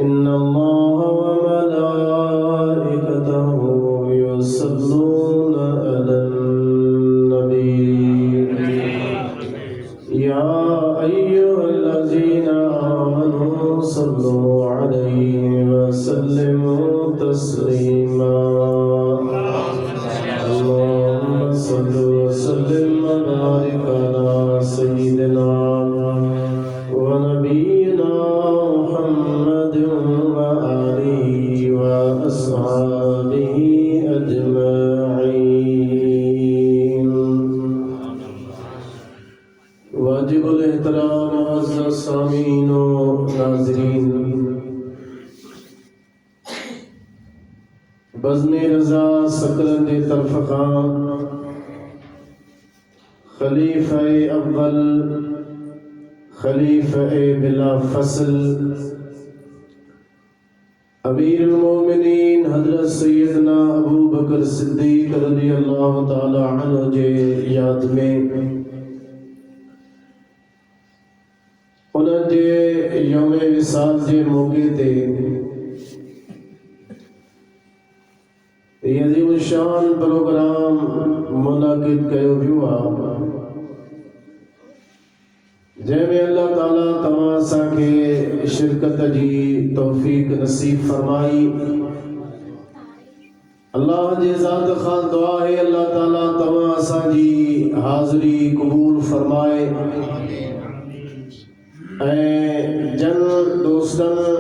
إن الله وملائكته يصلون على النبي يا أيها الذين آمنوا صلوا عليه وسلموا تسليما اللهم صل وسلم وبارك على سيدنا ونبينا محمد وآله وأصحابه أجمعين واجب الاحترام معزز सामीन व नाज़रीन बज़्म रज़ा सकरंद तरफ़ खां खलीफ़ा अव्वल खलीफ़ा बिला फ़सल अमीरुल मोमिनीन हज़रत सैयदना अबू बकर सिद्दीक़ रज़ियल्लाहु ताला अन्हु जे याद में उन्हनि जे यौम विसाल जे मौक़े ते अज़ीम शान प्रोग्राम मुनाक़िद कयो वियो आहे जंहिंमें अल्लाह ताला तव्हां असांखे शिरकत जी तौफ़ीक़ नसीब फरमाई। अल्लाह जे ज़ात खां दुआ है अल्लाह ताला तव्हां असांजी हाज़िरी क़बूल फरमाए ऐं जन दोस्तनि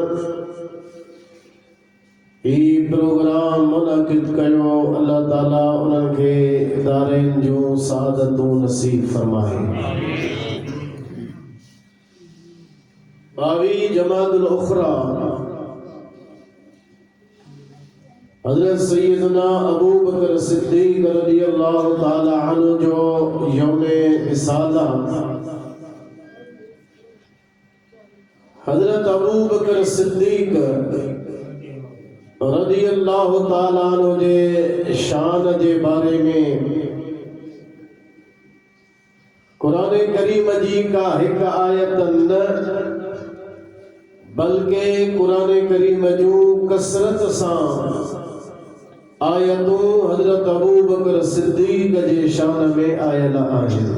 ही प्रोग्राम मुनाक़िद कयो अल्लाह ताला उन्हनि खे दारैन जूं सआदतूं नसीब फरमाए। 22 जमादुल उखरा हज़रत सैयदना अबू बकर सिद्दीक़ रज़ियल्लाहु ताला अन्हु जो यौम विसाल हज़रत अबू बकर सिद्दीक़ रज़ियल्लाहु ताला अन्हु जे शान जे बारे में कुरान करीम जी का हिक आयत न बल्कि कुरान करीम जूं कसरत सां आयतूं हज़रत अबू बकर सिद्दीक़ जे शान में आयल आहिनि।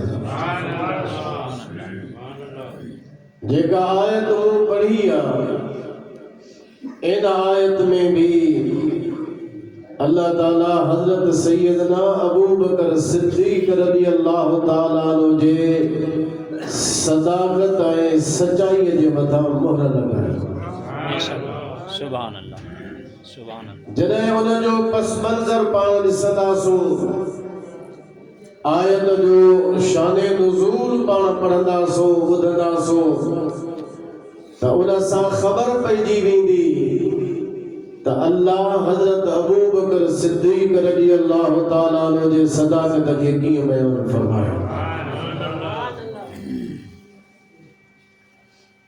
जेका आयत पढ़ी आहे इन आयत में भी अल्लाह ताला हज़रत सैयदना अबू बकर सिद्दीक़ रज़ियल्लाहु ताला अन्हु जे सदाकत ऐं सच्चाई जे मथां मोहर लॻाई। सुभान अल्लाह सुभान अल्लाह। जॾहिं उन जो पस मंज़र पाण ॾिसंदासूं आयत जो शान नुज़ूल पाण पढ़ंदासूं ॿुधंदासूं त उन सां ख़बर पइजी वेंदी त अल्लाह हज़रत अबू बकर सिद्दीक़ रज़ियल्लाहु ताला अन्हु जे सदाकत खे कीअं बयान फरमायो।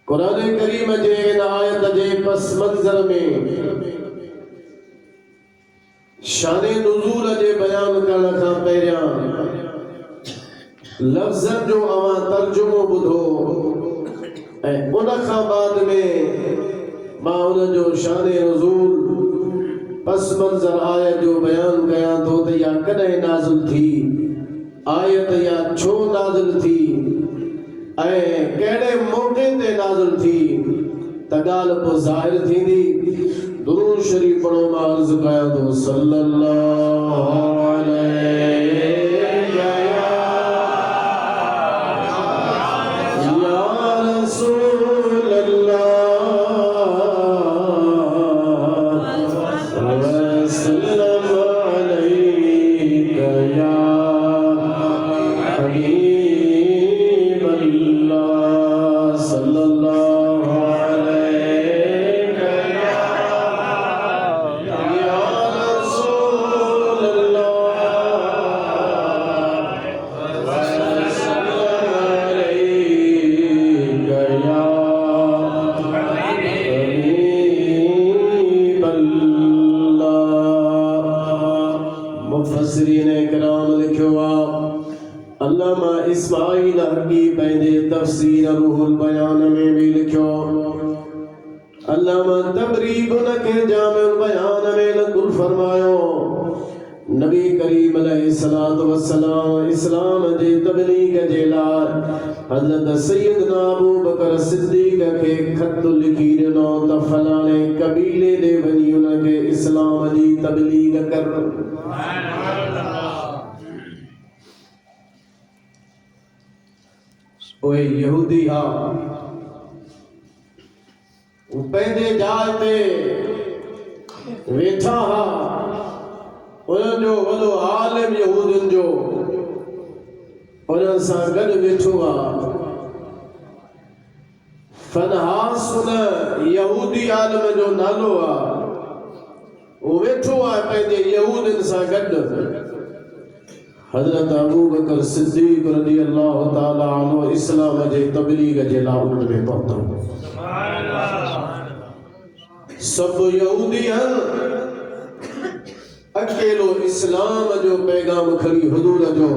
कुरान करीम जे इन आयत जे पस मंज़र में शान नुज़ूल जे बयान करण खां पहिरियां लफ़्ज़नि जो अवां तर्जुमो ॿुधो ऐं उन खां बाद में मां उन जो शान नुज़ूल पस मंज़र आयत जो बयान कयां थो त या कॾहिं नाज़िल थी आयत या छो नाज़िल थी ऐं कहिड़े मौक़े ते नाज़िल थी त ॻाल्हि पोइ ज़ाहिर थींदी। दुरूद शरीफ पढ़ो मां अर्ज़ कयां थो सल्लल्लाहु अलैहि या रसूल अल्लाह वसल्लम अलैका या हबीब अल्लाह सल्लल्लाहु अलैका या रसूल अल्लाह वसल्लम अलैका या हबीब अल्लाह। मुफस्सिरीन इकराम लिखियो आहे अल्लामा इस्माइल हक़ी पंहिंजे तफ़सीर रूहुल बयान में भी लिखियो अल्लामा तबरीब उनके जामिल बयान में नकुल फरमायो नबी करीम अलैहिस्सलातु वस्सलाम इस्लाम जी तबलीग जे लाइ हज़रत सैयदना अबू बकर सिद्दीक़ खे ख़त लिखी ॾिनो त फलाणे कबीले ॾे वञी उनखे इस्लाम जी तबलीग कर। ओए यहूदी हा पंहिंजे जाइ ते वेठा हा उन्हनि जो वॾो आलिम यहूदियुनि जो उन्हनि सां गॾु वेठो आहे। फनहास उन यहूदी आलिम जो नालो आहे। वो वेठो आहे पंहिंजे यहूदियुनि सां गॾु। हज़रत अबू बकर सिद्दीक़ रज़ी अल्लाह ताला अन्हु इस्लाम जे तबलीग जे लाइ उन में पहुतो। सब यहूदी अकेलो इस्लाम जो पैगाम खड़ी हुजूर जो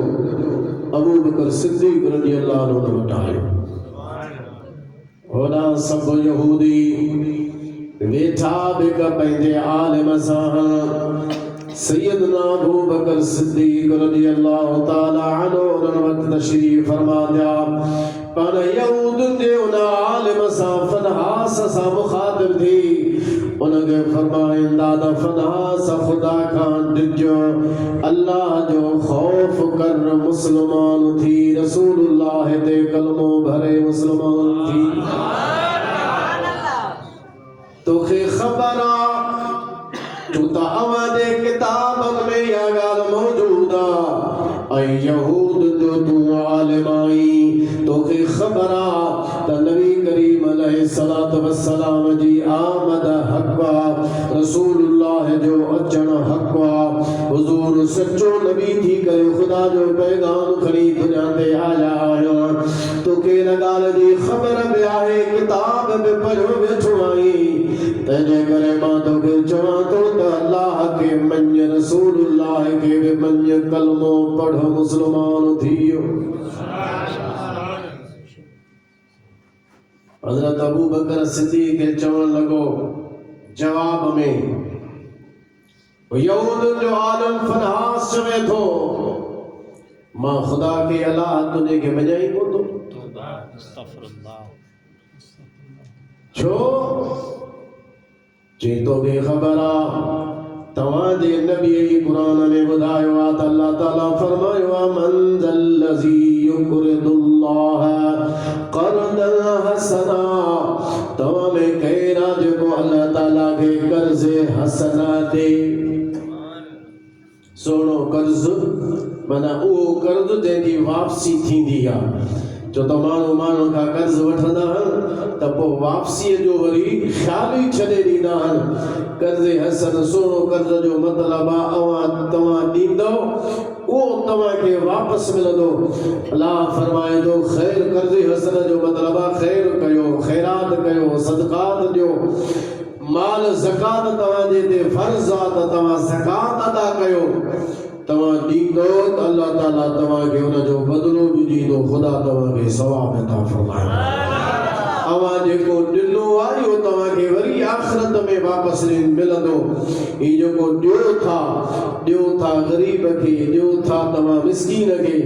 अबू बकर सिद्दीक़ रज़ी अल्लाह अन्हु वटायो। होड़ा सब यहूदी वेठा बिक पंहिंजे आलिम सां सैयदना अबू बकर सिद्दीक़ रज़ी अल्लाह ताला अन्हु उन वक्त तशरीफ फरमा दिया। पर यहूदियुनि जे उन आलिम सां फनहास सां मुखातिब थी उनके फरमाइंदा द फनहास खुदा खान डिजो अल्लाह जो खौफ कर मुसलमान थी रसूलुल्लाह ते कलमो भरे मुसलमान थी। तोखे खबर तू त अवादे किताबन में या गाल मौजूदा ऐ यहूद जो तू आलिम आई तोखे खबर त नबी करीम अलैहिस्सलातु वस्सलाम जी आमद हक़ रसूलुल्लाह जो अचण हक़ हुजूर सच्चो नबी थी करे खुदा जो पैगाम खणी दुनिया ते आया आयो। तोखे इन ॻाल्हि जी ख़बर बि आहे किताब में पढ़ियो वेठो आई तंहिंजे करे मां तोखे चवां थो त अल्लाह के मञ रसूलुल्लाह के बि मञ कलमो पढ़ मुसलमान थियो। हज़रत अबू बकर सिद्दीक़ के चवण लॻो जवाब में यहूदियुनि जो आलिम फनहास चवे थो मां खुदा के अलाह तुझे के मञाई कोन थो। छो जे तोखे ख़बर आहे तव्हांजे नबी कुरान में ॿुधायो आहे त अल्लाह ताला फरमायो आहे मन ज़ल्लज़ी युक़रिदुल्लाह क़र्दन हसना तव्हां में केरु आहे जेको अल्लाह ताला खे कर्ज़ हसना दे। सोनो कर्ज़ माना उहो कर्ज़ जंहिंजी वापसी थींदी आहे। जो तो माण्हू खां कर्ज़ वठंदा आहिनि त पोइ वापसीअ जो वरी ख़्याल ई छॾे ॾींदा आहिनि। कर्ज़ हसन सोनो कर्ज़ जो मतिलबु आहे तव्हां ॾींदव उहो तव्हांखे वापसि मिलंदो। अलाह फरमाए थो ख़ैर कर्ज़ हसन जो मतिलबु आहे ख़ैर कयो ख़ैरात कयो सदक़ात ॾियो माल ज़कात तव्हांजे ते फ़र्ज़ आहे त तव्हां ज़कात अदा कयो। तव्हां ॾींदो त अल्लाह ताला तव्हांखे उनजो बदिलो बि ॾींदो खुदा तव्हांखे सवाब अता फ़रमाए। अवां जेको ॾिनो आहे इहो तव्हांखे वरी आख़िरत में वापसि मिलंदो। ही जेको ॾियो था ग़रीब खे ॾियो था तव्हां मिस्कीन खे।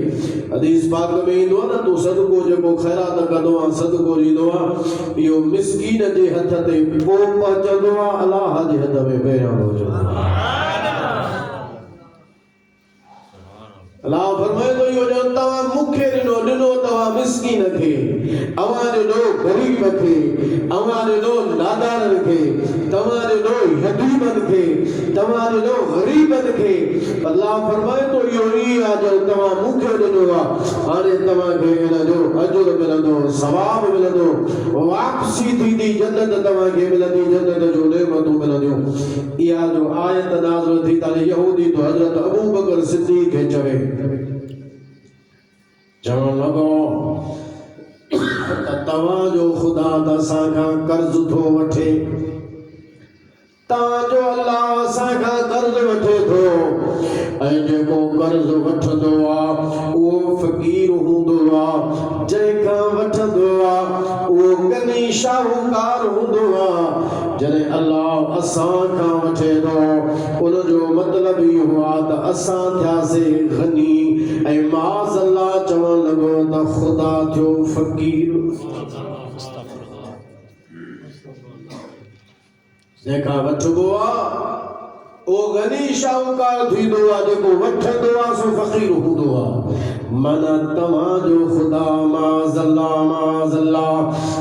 हदीस पाक में ईंदो आहे न तूं सदको जेको ख़ैरात कंदो आहे सदको ॾींदो आहे इहो मिस्कीन जे हथ ते पोइ पहुचंदो आहे अलाह जे हथ में पहिरियों पहुचंदो आहे। अल्लाह फरमाए थो इहो ॼण तव्हां मूंखे ॾिनो तव्हां मिस्कीन खे अवां ॾिनो ग़रीब खे अवां ॾिनो नादारनि खे तव्हां ॾिनो यतीमनि खे तव्हां ॾिनो ग़रीबनि खे। अल्लाह फरमाए थो इहो ई आहे जो तव्हां मूंखे ॾिनो आहे हाणे तव्हांखे इन जो अजुर मिलंदो सवाब मिलंदो वापसी थींदी जन्नत तव्हांखे मिलंदी जन्नत जो नेमतूं मिलंदियूं। इहा जो आयत नाज़िल थी त यहूदी तो हज़रत अबू बकर सिद्दीक़ खे चवण लॻो त तव्हांजो खुदा त असां खां कर्ज़ थो वठे तव्हांजो अल्लाह असां खां कर्ज़ कर्ज वठे थो ऐं जेको कर्ज वठंदो आहे उहो फ़क़ीर हूंदो आहे, जंहिंखां वठंदो आहे उहो गनी शाहूकार हूंदो आहे। जॾहिं अल्लाह असां खां वठे थो उन जो मतिलबु इहो आहे त असां थियासीं गनी ऐं माज़ अल्लाह चवणु लॻो त ख़ुदा थियो फ़क़ीर। जंहिंखां वठिबो आहे ओ गनी शाहूकार थींदो आहे, जेको वठंदो आहे सो फ़क़ीर हूंदो आहे। माना तव्हांजो ख़ुदा माज़अल्लाह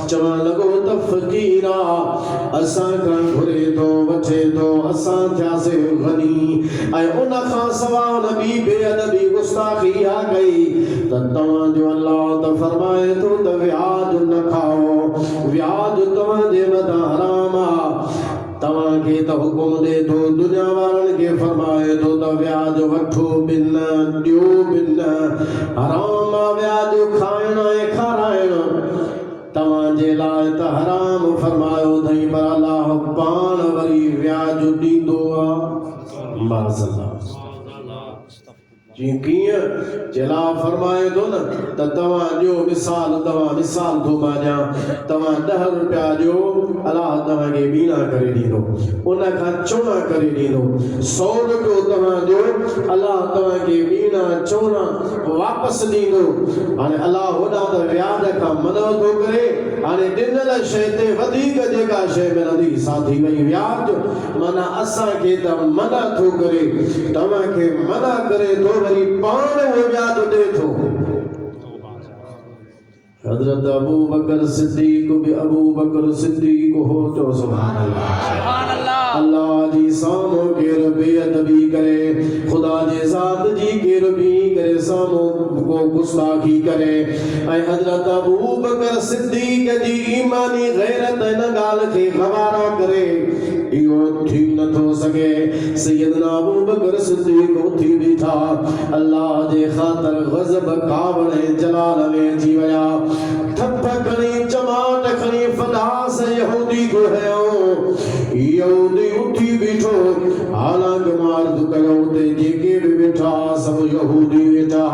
चवणु लॻो त फ़क़ीर आहे, असां खां घुरे थो वठे थो, असां थियासीं गनी ऐं उन खां सवाइ नबी बेअदबी गुस्ताखी इहा कई त तव्हांजो अल्लाह त फरमाए थो त व्याज न खाओ, व्याज तव्हांजे मथां हराम आहे। तव्हांखे त हुकुम ॾे थो, दुनिया वारनि खे फरमाए थो त व्याज वठो बि न, ॾियो बि न, हराम आहे व्याज खाइण ऐं खाराइण, तव्हांजे लाइ त हराम फरमायो अथई, पर अल्लाह पाण वरी व्याज ॾींदो आहे। माज़अल्लाह जीअं कीअं जला फरमाए थो न त तव्हां ॾियो मिसाल, तव्हां मिसाल थो माञा, तव्हां 10 रुपया ॾियो, अलाह तव्हांखे ॿीणा करे ॾींदो, उन खां चौणा करे ॾींदो। 100 रुपयो तव्हां ॾियो, अलाह तव्हांखे ॿीणा चौणा वापसि ॾींदो। हाणे अलाह होॾां त व्याज खां मना थो करे, हाणे ॾिनल शइ ते वधीक जेका शइ मिलंदी सा थी वई व्याज। माना असांखे त मना थो करे, तव्हांखे मना करे थो, वरी पाण उहो व्याज ॾे थो। हज़रत अबू बकर सिद्दीक़ भी अबू बकर सिद्दीक़ हो तो सुभान अल्लाह। अल्लाह जी सामो के बेअदबी करे, खुदा जे ज़ात जी के रबी करे, सामो को गुस्ताखी करे, ऐं हज़रत अबू बकर सिद्दीक़ जी ईमानी गैरत इन ॻाल्हि खे गवारा करे, इहो थी नथो सघे। सैयदना अबू बकर सिद्दीक़ उथी बीठा, अल्लाह जे ख़ातिर ग़ज़ब कावड़ ऐं जलाल में अची विया, ठप खणी चमाट खणी फदास यहूदी को हयो। यहूदी उठी बीठो, हालांकि मार्द कयो ते जेके भी वेठा सब यहूदी वेठा,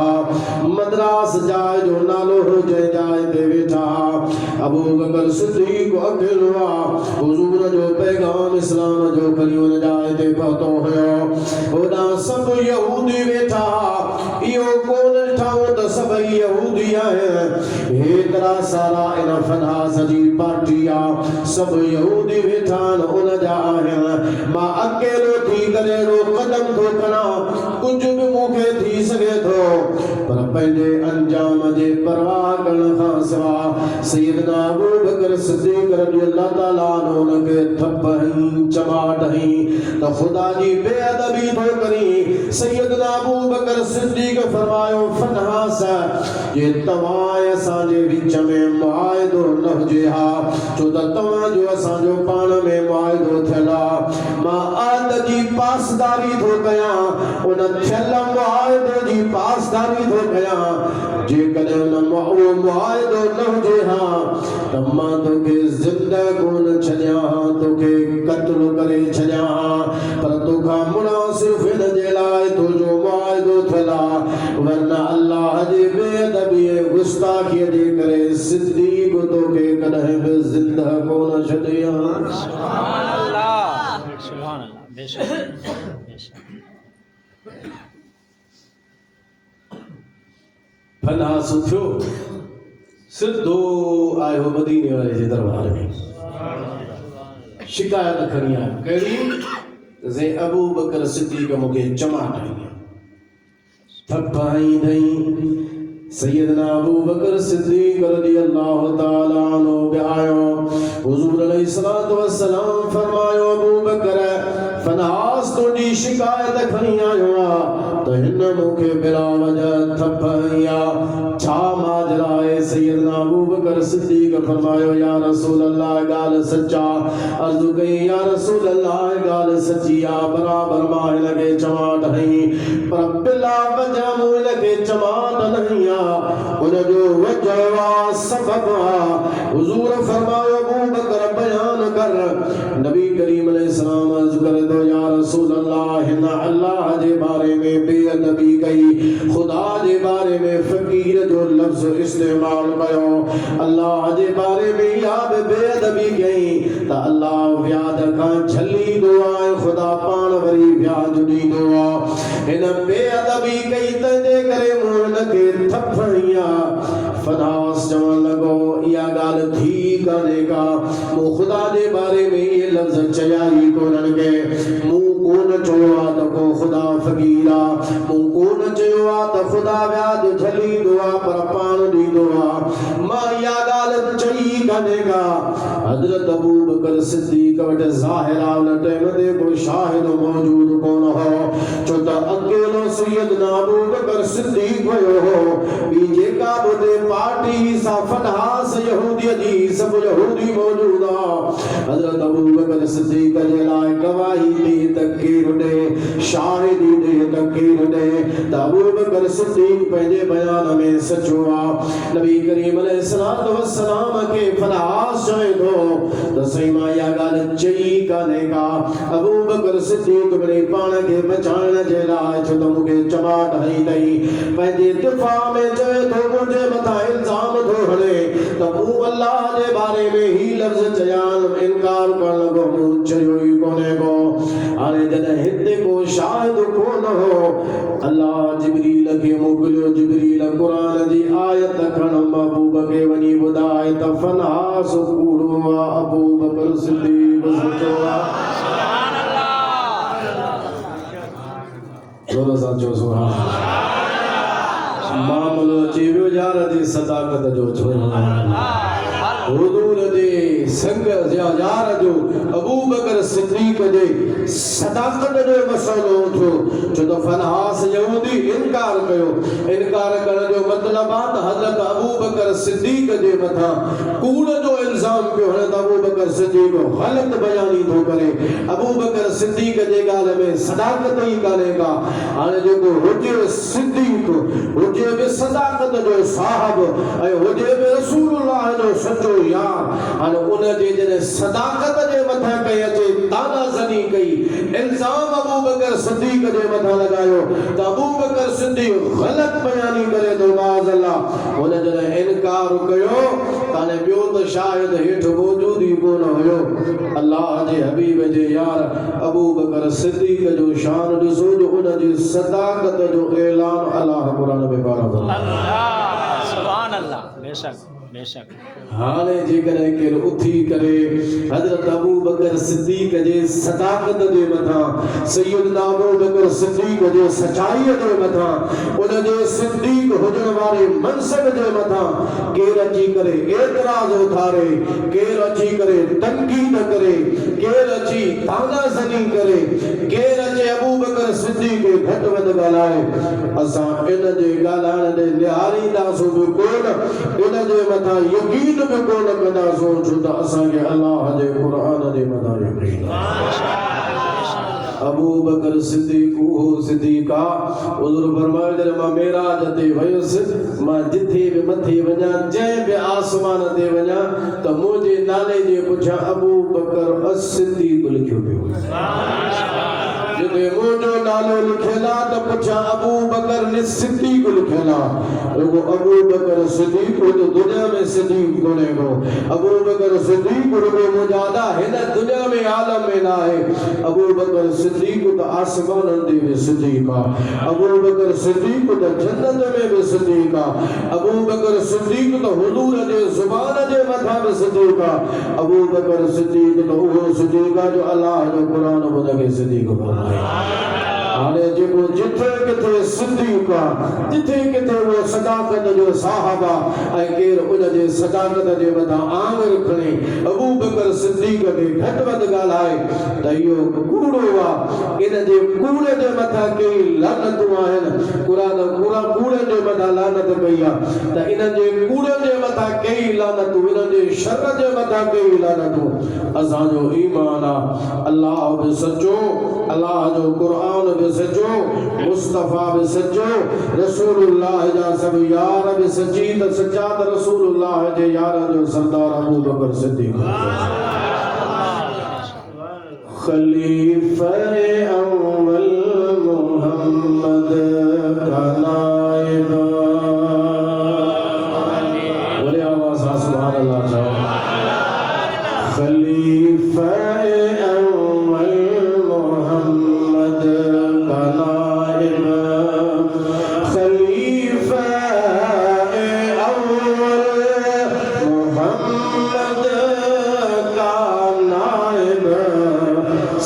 मद्रास जाए जो नालो हो जंहिं जाए ते वेठा। अबू बकर सिद्दीक़ अकेलो हुजूर जो पैगाम इस्लाम जो खणी उन जाए ते पहुतो हुयो। होॾां सब यहूदी वेठा, इहो कोन ठाहो त सभई यहूदी आहिनि, हेतिरा सारा इन फनास जी पार्टी आहे, सब यहूदी वेठा उन जा आहिनि। मां अकेलो थी करे कदम थो खणा, कुझु बि मूंखे थी सघे थो, पर पंहिंजे अंजाम जे परवाह करण खां सवाइ सैयदना अबू बकर सिद्दीक़ रज़ियल्लाहु ताला अन्हु उनखे थप हई चमाट हई त ख़ुदा जी बेअदबी थो करी। सैयदना अबू बकर सिद्दीक़ फरमायो, फनहास जे तव्हां असांजे विच में मुआहिदो न हुजे हा, छो त तव्हांजो असांजो पाण में मुआहिदो थियल आहे, मां आयत जी पासदारी थो कयां, उन थियल मुआहिदे जी पासदारी थो कयां। जेकॾहिं उन मुआहिदो न हुजे हा त मां तोखे ज़िंदा कोन छॾियां हा, तोखे क़त्ल करे छॾियां हा, पर तोखां मुनासिब इन जे लाइ तुंहिंजो मुआहिदो थियल आहे, वरना अल्लाह जी बेअदबी ऐं गुस्ताखीअ जे करे सिद्दीक़ तोखे कॾहिं बि ज़िंदा कोन छॾियां। सुभान अल्लाह, सुभान अल्लाह, बेशक बेशक। फनास थियो, सिधो आयो मदीने वारे जे दरबार में, शिकायत खणी आयो, कहिड़ी जे अबू बकर सिद्दीक़ मूंखे चमाट हई, थप हई अथई। सैयदना अबू बकर सिद्दीक़ रज़ियल्लाहु ताला अन्हु बि आयो, हुज़ूर अलैहिस्सलातु वस्सलाम फरमायो, अबू बकर फनास तुंहिंजी शिकायत खणी आयो आहे त हिन मूंखे बिला वजह थप हई आहे, छा माजरा आहे? सैयदना अबू बकर सिद्दीक़ फरमायो, या रसूल अल्लाह ॻाल्हि सचा। अर्ज़ु कई, या रसूल अल्लाह ॻाल्हि सची आहे, बराबर मां हिनखे चमाट हई, पर बिला वजह मूं हिनखे चमाट न हई आहे, हुनजो वजह आहे, सबब आहे। हुज़ूर फरमायो, अबू बकर बयान कर कर नबी करीम अलैहिस्सलाम अर्ज़ करे तो या रसूल अल्लाह हिन अल्लाह जे बारे में बेअदबी कई खुदा जे बारे में फकीर जो लफ्ज़ इस्तेमाल कयो अल्लाह जे बारे में या बेअदबी कई त अल्लाह व्याद का झली दुआ खुदा पान वरी व्याद ॾींदो आहे हिन बेअदबी कई तंहिंजे करे मूं के थपड़िया फनास चवण लॻो इहा ॻाल्हि थी कान्हे का मूं ख़ुदा जे बारे में इहे लफ़्ज़ चया ई कोन्हनि के मूं कोन चयो आहे त को ख़ुदा फ़क़ीर आहे मूं कोन चयो आहे त ख़ुदा व्याज झलींदो आहे पर पाण ॾींदो आहे मां इहा ॻाल्हि चई कान्हे का हज़रत अबू बकर सिद्दीक़ वटि ज़ाहिर आहे उन टाइम ते कोई शाहिद मौजूद कोन हो छो त अकेलो सैयदना अबू बकर सिद्दीक़ वियो हो ॿी जेका बि उते पार्टी सां फनहास यहूदीअ जी सब यहूदी मौजूद आहे हज़रत अबू बकर सिद्दीक़ जे लाइ गवाही ॾे त केरु ॾे शाहिदी ॾे त केरु ॾे त अबू बकर सिद्दीक़ पंहिंजे बयान में सचो आहे नबी करीम अलैहिस्सलातु वस्सलाम खे फनहास चवे थो त सही मां इहा ॻाल्हि चई कान्हे का अबू बकर सिद्दीक़ वरी पाण खे बचाइण जे लाइ छो त मूंखे चमाट हई अथई पंहिंजे दिफ़ा में चवे थो मुंहिंजे मथां इल्ज़ाम थो हणे त मूं अल्लाह जे बारे में ही लफ़्ज़ चयान इनकार करण लॻो मूं चयो ई कोन्हे को हाणे जॾहिं हिते को शाहिद कोन हो अल्लाह जिब्रील खे मोकिलियो जिब्रील क़ुरान जी आयत खण महबूब खे वञी ॿुधाए त फनहास कूड़ो आहे अबू बकर सिद्दीक़ सचो आहे सुभान अल्लाह जोर सां चओ सुभान अल्लाह मामलो अची वियो यार जी सदाकत जो हुजूर जे संग या यार जो अबू बकर सिद्दीक़ जे सदाकत जो मसलो थियो छो त फनहास यहूदी इनकार कयो इनकार करण जो मतलब आहे त हज़रत अबू बकर सिद्दीक़ जे मथां कूड़ जो इल्ज़ाम पियो हणे त अबू बकर सिद्दीक़ ग़लत बयानी थो करे अबू बकर सिद्दीक़ जे ॻाल्हि में सदाकत ई कान्हे का हाणे जेको हुजे सिद्दीक़ हुजे बि सदाकत जो साहिब ऐं हुजे बि रसूलुल्लाह जो सचो यार हाणे उन जे जॾहिं सदाकत जे मथां कई अचे तानाज़नी कई इल्ज़ाम अबू बकर सिद्दीक़ जे मथां लॻायो त अबू बकर सिद्दीक़ ग़लत बयानी करे थो माज़अल्लाह हुन जॾहिं इनकार कयो ताने ॿियो त शायद हेठि मौजूद ई कोन हुयो अल्लाह जे हबीब जे यार अबू बकर सिद्दीक़ जो शान ॾिसो जो उन जी सदाकत जो ऐलान अल्लाह क़ुरान में पारां अल्लाह सुभान अल्लाह बेशक बेशक हाणे जेकॾहिं केरु उथी करे हज़रत अबू बकर सिद्दीक़ जे सदाकत जे मथां सैयदना अबू बकर सिद्दीक़ जे सचाईअ जे मथां उन जे सिद्दीक़ हुजण वारे मनसब जे मथां केरु अची करे एतिराज़ उथारे केरु अची करे तनक़ीद करे केरु अची तानाज़नी करे केरु अचे अबू बकर सिद्दीक़ खे घटि वधि ॻाल्हाए असां इन जे ॻाल्हाइण ॾे निहारींदासूं बि कोन इन जे मथां यकीन बि कोन कंदासूं छो त असांखे अल्लाह जे क़ुरान जे मथां यकीन अबू बकर सिद्दीक़ उहो सिद्दीक़ आहे हुज़ूर फरमायो जॾहिं मां मेराज ते वयुसि मां जिथे बि मथे वञा जंहिं बि आसमान ते वञा त मुंहिंजे नाले जे पुठियां अबू बकर सिद्दीक़ लिखियो पियो जिथे मुंहिंजो नालो लिखियल आहे त पुठियां अबू बकर सिद्दीक़ लिखियल आहे रुगो अबू बकर सिद्दीक़ तो दुनिया में सिद्दीक़ कोन्हे को अबू बकर सिद्दीक़ रुगो मुजादा हिन दुनिया में आलम में ना है अबू बकर सिद्दीक़ तो आसमान ते भी सिद्दीक़ आहे अबू बकर सिद्दीक़ तो जन्नत में भी सिद्दीक़ आहे अबू बकर सिद्दीक़ तो हुजूर जे ज़ुबान जे मथां भी सिद्दीक़ आहे अबू बकर सिद्दीक़ तो उहो सिद्दीक़ आहे जो अल्लाह जो क़ुरान उनखे सिद्दीक़ फरमायो हाणे जेको जिथे किथे सिद्दीक़ आहे जिथे किथे वो सदाकत जो साहिब आहे ऐं केरु उन जे सदाकत जे मथां आंगर खणे अबू बकर सिद्दीक़ खे घटि वधि ॻाल्हाए त इहो कूड़ो आहे इन जे कूड़े जे मथां कई लानतूं आहिनि क़ुरान कूड़े जे मथां लानत कई आहे त इन जे कूड़े जे मथां कई लानतूं इन जे शर जे मथां कई लानतूं असांजो ईमान आहे अल्लाह बि सचो अल्लाह जो क़ुरान बि सचो मुस्तफ़ा बि सचो रसूलुल्लाह जा सब यार बि सची त सच्चा त रसूलुल्लाह जे यार जो सरदार अबू बकर सिद्दीक़ खलीफा अव्वल मोहम्मद का नाइब। बोले आवाज सुभान अल्लाह जाओ। खलीफा अव्वल मोहम्मद का नाइब, खलीफा अव्वल मोहम्मद का नाइब,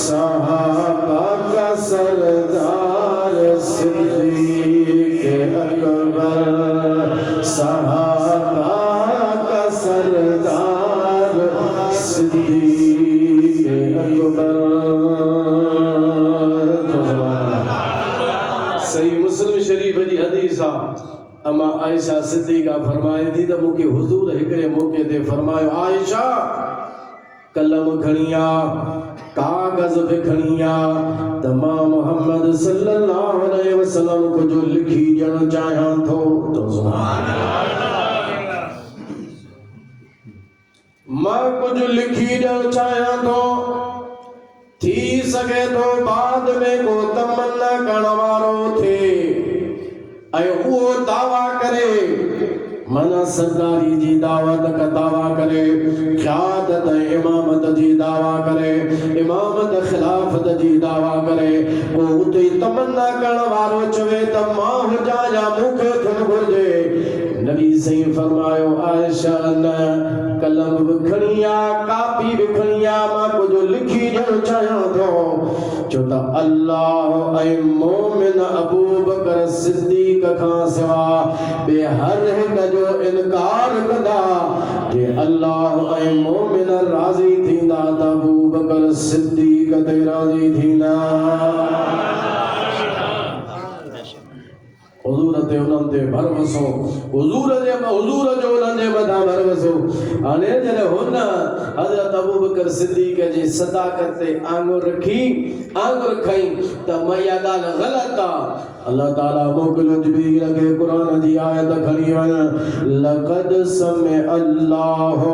सहाबा का सरदार सिद्दीक अकबर, सहाबा का सरदार सिद्दीक अकबर। सही मुस्लिम शरीफ जी हदीस आ, अमा आयशा सिद्दीका फरमाए थी त मूंखे हुजूर हिकिड़े मौके ते फरमायो, आयशा कलम खणिया कागज़ पे खणिया त मां मोहम्मद सल्लल्लाहु अलैहि वसल्लम को जो लिखी ॾियणु चाहियां थो। तो सुभान अल्लाह, मां कुछ लिखी ॾियणु चाहियां थो। थी सके तो बाद में को तमन्ना करण वारो थे ऐं उहो दावा करे, मना सरदारी जी दावत का दावा करे, क़यादत इमामत जी दावा करे, इमामत खिलाफत जी दावा करे, वो उते तमन्ना करण वारो चवे त मां हुजा या मूंखे थियणु घुर्जे। नबी सही फरमायो, आयशा न कलम भी खणिया कापी भी खणिया, मां कुछ लिखी ॾियणु चाहियां थो। छो त अल्लाह ऐं मोमिन अबू बकर सिद्दीक खां सिवा ॿिए हर हिक जो इनकार कंदा। जे अल्लाह ऐं मोमिन राज़ी थींदा त अबू बकर सिद्दीक ते राज़ी थींदा। हुजूर ते उन्हनि ते भरवसो, हुजूर जो उन्हनि जे मथां भरवसो। हाणे जॾहिं हुन हज़रत अबू बकर सिद्दीक जी सदाकत ते आंगुर रखी, आंगुर खई त मां इहा ॻाल्हि ग़लति आहे। अल्लाह ताला मोकिलियो जिब्रील खे क़ुरान जी आयत खणी वञ, लक़द समिअ अल्लाहु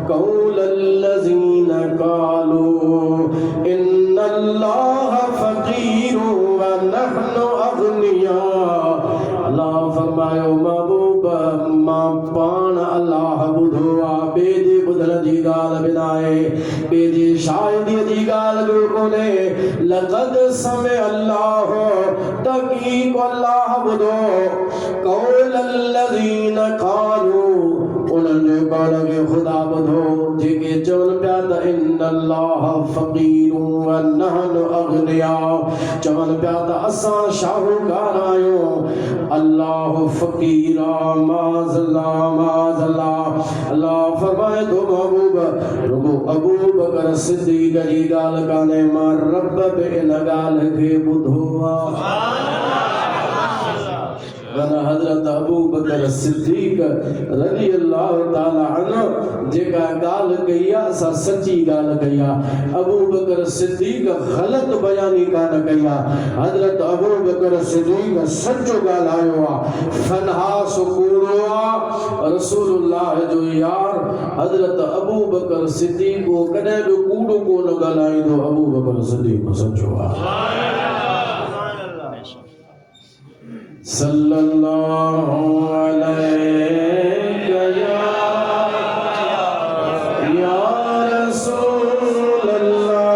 क़ौलल लज़ीन क़ालू इन्नल्लाह फ़क़ीरुन व नहनु अग़निया। अल्लाह फरमायो, महबूब मां पाण अल्लाह ॿुधो आहे, ॿिए जे ॿुधण जी ॻाल्हि बि न आहे, ॿिए जी शायदीअ जी ॻाल्हि बि कोन्हे। लक़द समिअ अल्लाह, तहक़ीक़ अल्लाह ॿुधो, क़ौलल लज़ीन क़ालू, उन्हनि जे कौल खे ख़ुदा ॿुधो जेके चवनि पिया त इन्नल्लाह फ़क़ीरुन व नहनु अग़निया, चवनि पिया त असां शाहूकार आहियूं, अल्लाह फ़क़ीर आहे। माज़अल्लाह माज़अल्लाह। अल्लाह फरमाए थो, महबूब रुगो अबू बकर सिद्दीक जी ॻाल्हि कान्हे, मां रब बि इन ॻाल्हि खे ॿुधो आहे। हज़रत अबू बकर सिद्दीक रज़ी अल्लाह ताला अन्हु जेका ॻाल्हि कई आहे, असां सची ॻाल्हि कई आहे। अबू बकर सिद्दीक ग़लति बयानी कान कई आहे। हज़रत अबू बकर सिद्दीक सचो ॻाल्हायो आहे, फनहास कूड़ो आहे। रसूलुल्लाह जो यार हज़रत अबू बकर सिद्दीक कॾहिं बि कूड़ो कोन ॻाल्हाईंदो। अबू बकर सिद्दीक सचो आहे। सल्लल्लाहु अलैहि या रसूल अल्लाह,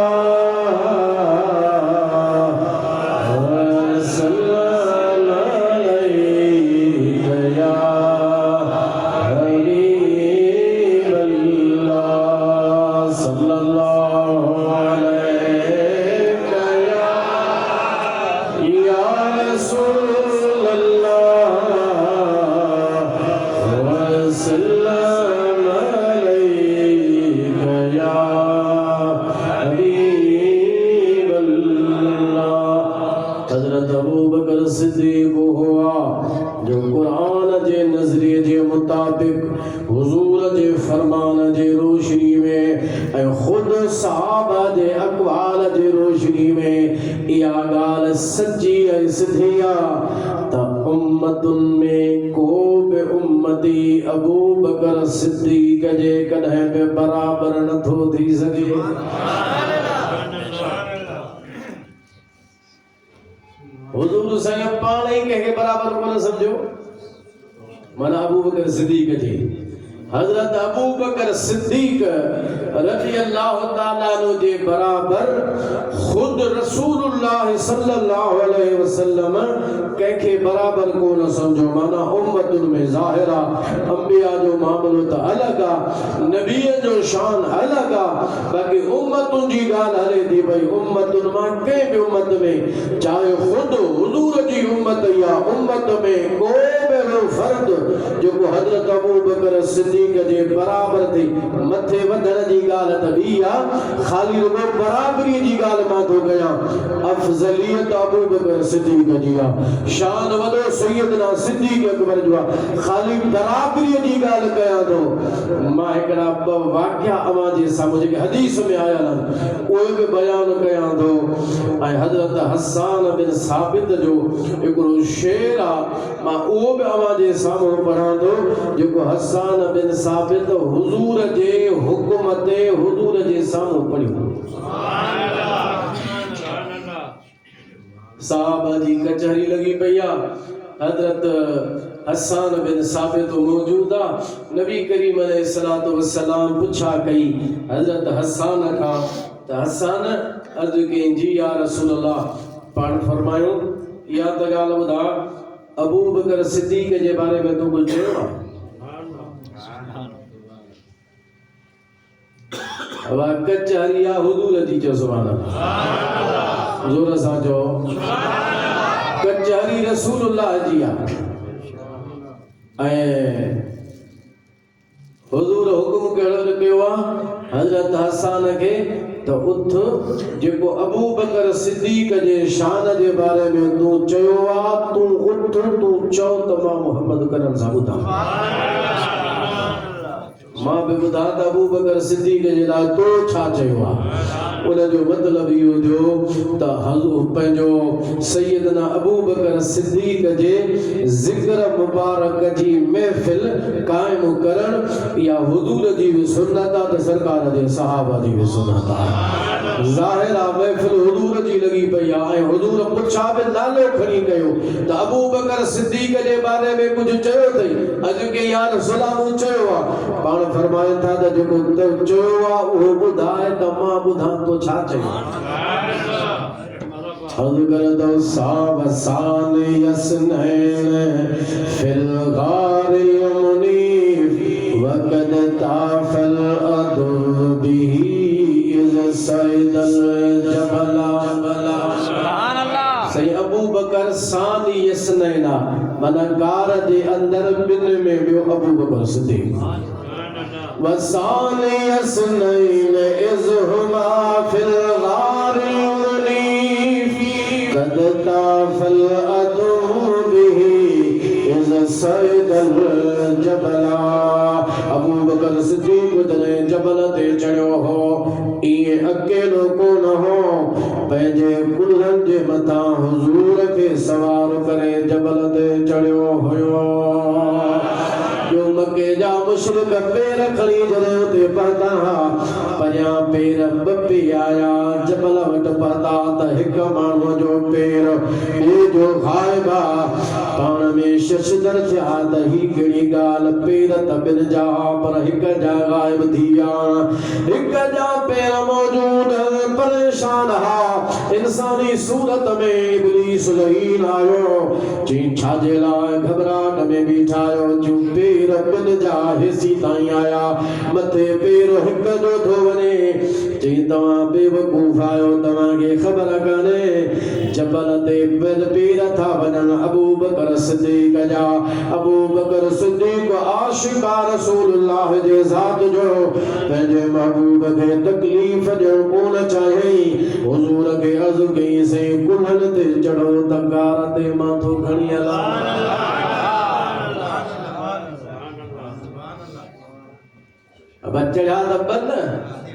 सल्लल्लाहु अलैहि या हबीब अल्लाह, सल्लल्लाहु अलैहि या रसूल सिद्दीक हुआ जो कुरान जे नज़रिए जे मुताबिक हुजूर जे फरमान जे रोशनी में ऐं खुद सहाबा जे अक़वाल जे रोशनी में इहा ॻाल्हि सची ऐं सिधी आहे त उम्मतुन में को बि उम्मती अबू बकर सिद्दीक जे कॾहिं बि बराबर नथो थी सघे। हुजूर साईं पाण ही कंहिंखे बराबर कोन सम्झो माना अबू बकर सिद्दीक़ जी हजरत अबू बकर सिद्दीक़ रज़ी अल्लाह ताला अन्हु जे बराबर खुद रसूलुल्लाह सल्लल्लाहु अलैहि वसल्लम कंहिंखे बराबर कोन सम्झो माना उम्मतुन में ज़ाहिरा अंबिया जो मामलो त अलग आ नबी जो शान अलग आ बाकी उम्मतुन जी ॻाल्हि हले थी भई उम्मतुन मां कंहिं बि उम्मत में चाहे खुद हुजूर जी उम्मत या उम्मत में को बि फर्द जेको हजरत अबू बकर सिद्दीक़ जे बराबर थी मथे वधण जी ॻाल्हि त ॿी आहे ख़ाली रुगो बराबरी जी ॻाल्हि मां थो कयां अफ़ज़लियत अबू बकर सिद्दीक़ जी आहे शान वॾो सैयदना सिद्दीक़ अकबर जो आहे ख़ाली बराबरी जी ॻाल्हि कयां थो मां हिकिड़ा ॿ वाक़िया अवां जे साम्हूं जेके हदीस में आयल आहिनि उहे बि बयानु कयां थो ऐं हज़रत हसन बिन साबित जो हिकिड़ो शेर आहे मां उहो बि अवां जे साम्हूं पढ़ां थो जेको हसन बिन साबित हुजूर जे हुकुम ते हुजूर जे साम्हूं पढ़ियो साहब जी कचहरी लगी पई आहे हजरत हसन बिन साबित मौजूद आहे नबी करीम अलैहिस्सलातु वस्सलाम पुछा कई हजरत हसन खां त हसन अर्ज़ कई जी या रसूल अल्लाह पाण फरमायो या त ॻाल्हि ॿुधा अबू बकर सिद्दीक़ जे बारे में तो कुझु चयो आहे हवा कचहरी आहे हुजूर जी चओ सुभान अल्लाह ज़ोर सां चओ कचहरी रसूलुल्लाह जी आहे ऐं हुजूर हुकुम कहिड़ो कयो आहे हज़रत हसन खे त उथ जेको अबू बकर सिद्दीक़ जे शान जे बारे में तूं चयो आहे तूं उथ तूं चओ त मां मुहम्मद करम सां ॿुधां मां बि ॿुधा त अबू बकर सिद्दीक़ जे लाइ तो छा चयो आहे उन जो मतिलब इहो थियो त हज़ूर पंहिंजो सैयदना अबू बकर सिद्दीक़ जे ज़िक्र मुबारक जी महफ़िल क़ाइम करण या हुजूर जी भी सुन्नत आहे त सरकार जे सहाबा जी भी सुन्नत आहे ज़ाहिरा महफ़िल हुजूर जी लगी पई आहे ऐं हुजूर पुछा बि नालो खणी कयो त अबू बकर सिद्दीक़ जे बारे में कुझु चयो अथई अॼु के या रसूल मूं चयो आहे पाण फरमाइनि था त जेको चयो आहे उहो ॿुधाए त मां ॿुधां तो छा चयो हज़रत सावसान यसनैन फिल गारिल मुनीफ वक़द ताफल अदबिही इज़ सैदल जबला सुभान अल्लाह सही अबू बकर सान यसनैना माना गार जे अंदर बिन में ॿियो अबू बकर सिद्दीक़ वसान यसनैन इज़ हुमा फिल गारिल मुनीफ क़द ताफल अदबिही इज़ सैदल जबला अबू बकर सिद्दीक़ जॾहिं जबल ते चढ़ियो हो इएं अकेलो कोन हो पंहिंजे कुल्हनि जे मथां हुजूर खे सवार करे जबल ते चढ़ियो हुयो जो मके जा मुशरिक पैर खणी जॾहिं उते पहुता परियां पेर ॿ आया जबल वटि पहुता त हिकु माण्हूअ जो पेर ॿिए जो ग़ाइब आहे पाण में शशदर थिया त ही कहिड़ी ॻाल्हि पेर त ॿिनि जा पर हिकु जा ग़ाइब थी विया हिकु जा पेर मौजूद परेशान हा इंसानी सूरत में इब्लीस लहीन आयो चई छाजे लाइ घबराहट में बीठायो जूं पेर ॿिनि जा हिसी ताईं आया मथे पेर हिकु जो थो वञे चई तव्हां बेवकूफ़ आहियो तव्हांखे ख़बर कान्हे जबल ते पेर था वञनि अबू बकर सिद्दीक़ जा अबू बकर सिद्दीक़ आशिक़ा रसूलुल्लाह जे ज़ात जो पंहिंजे महबूब खे तकलीफ़ ॾियणु कोन चाहियईं हुजूर खे अर्ज़ु कई से कुल्हनि ते चढ़ो त गार ते माथो खणी हलां अब चढ़ा त बंद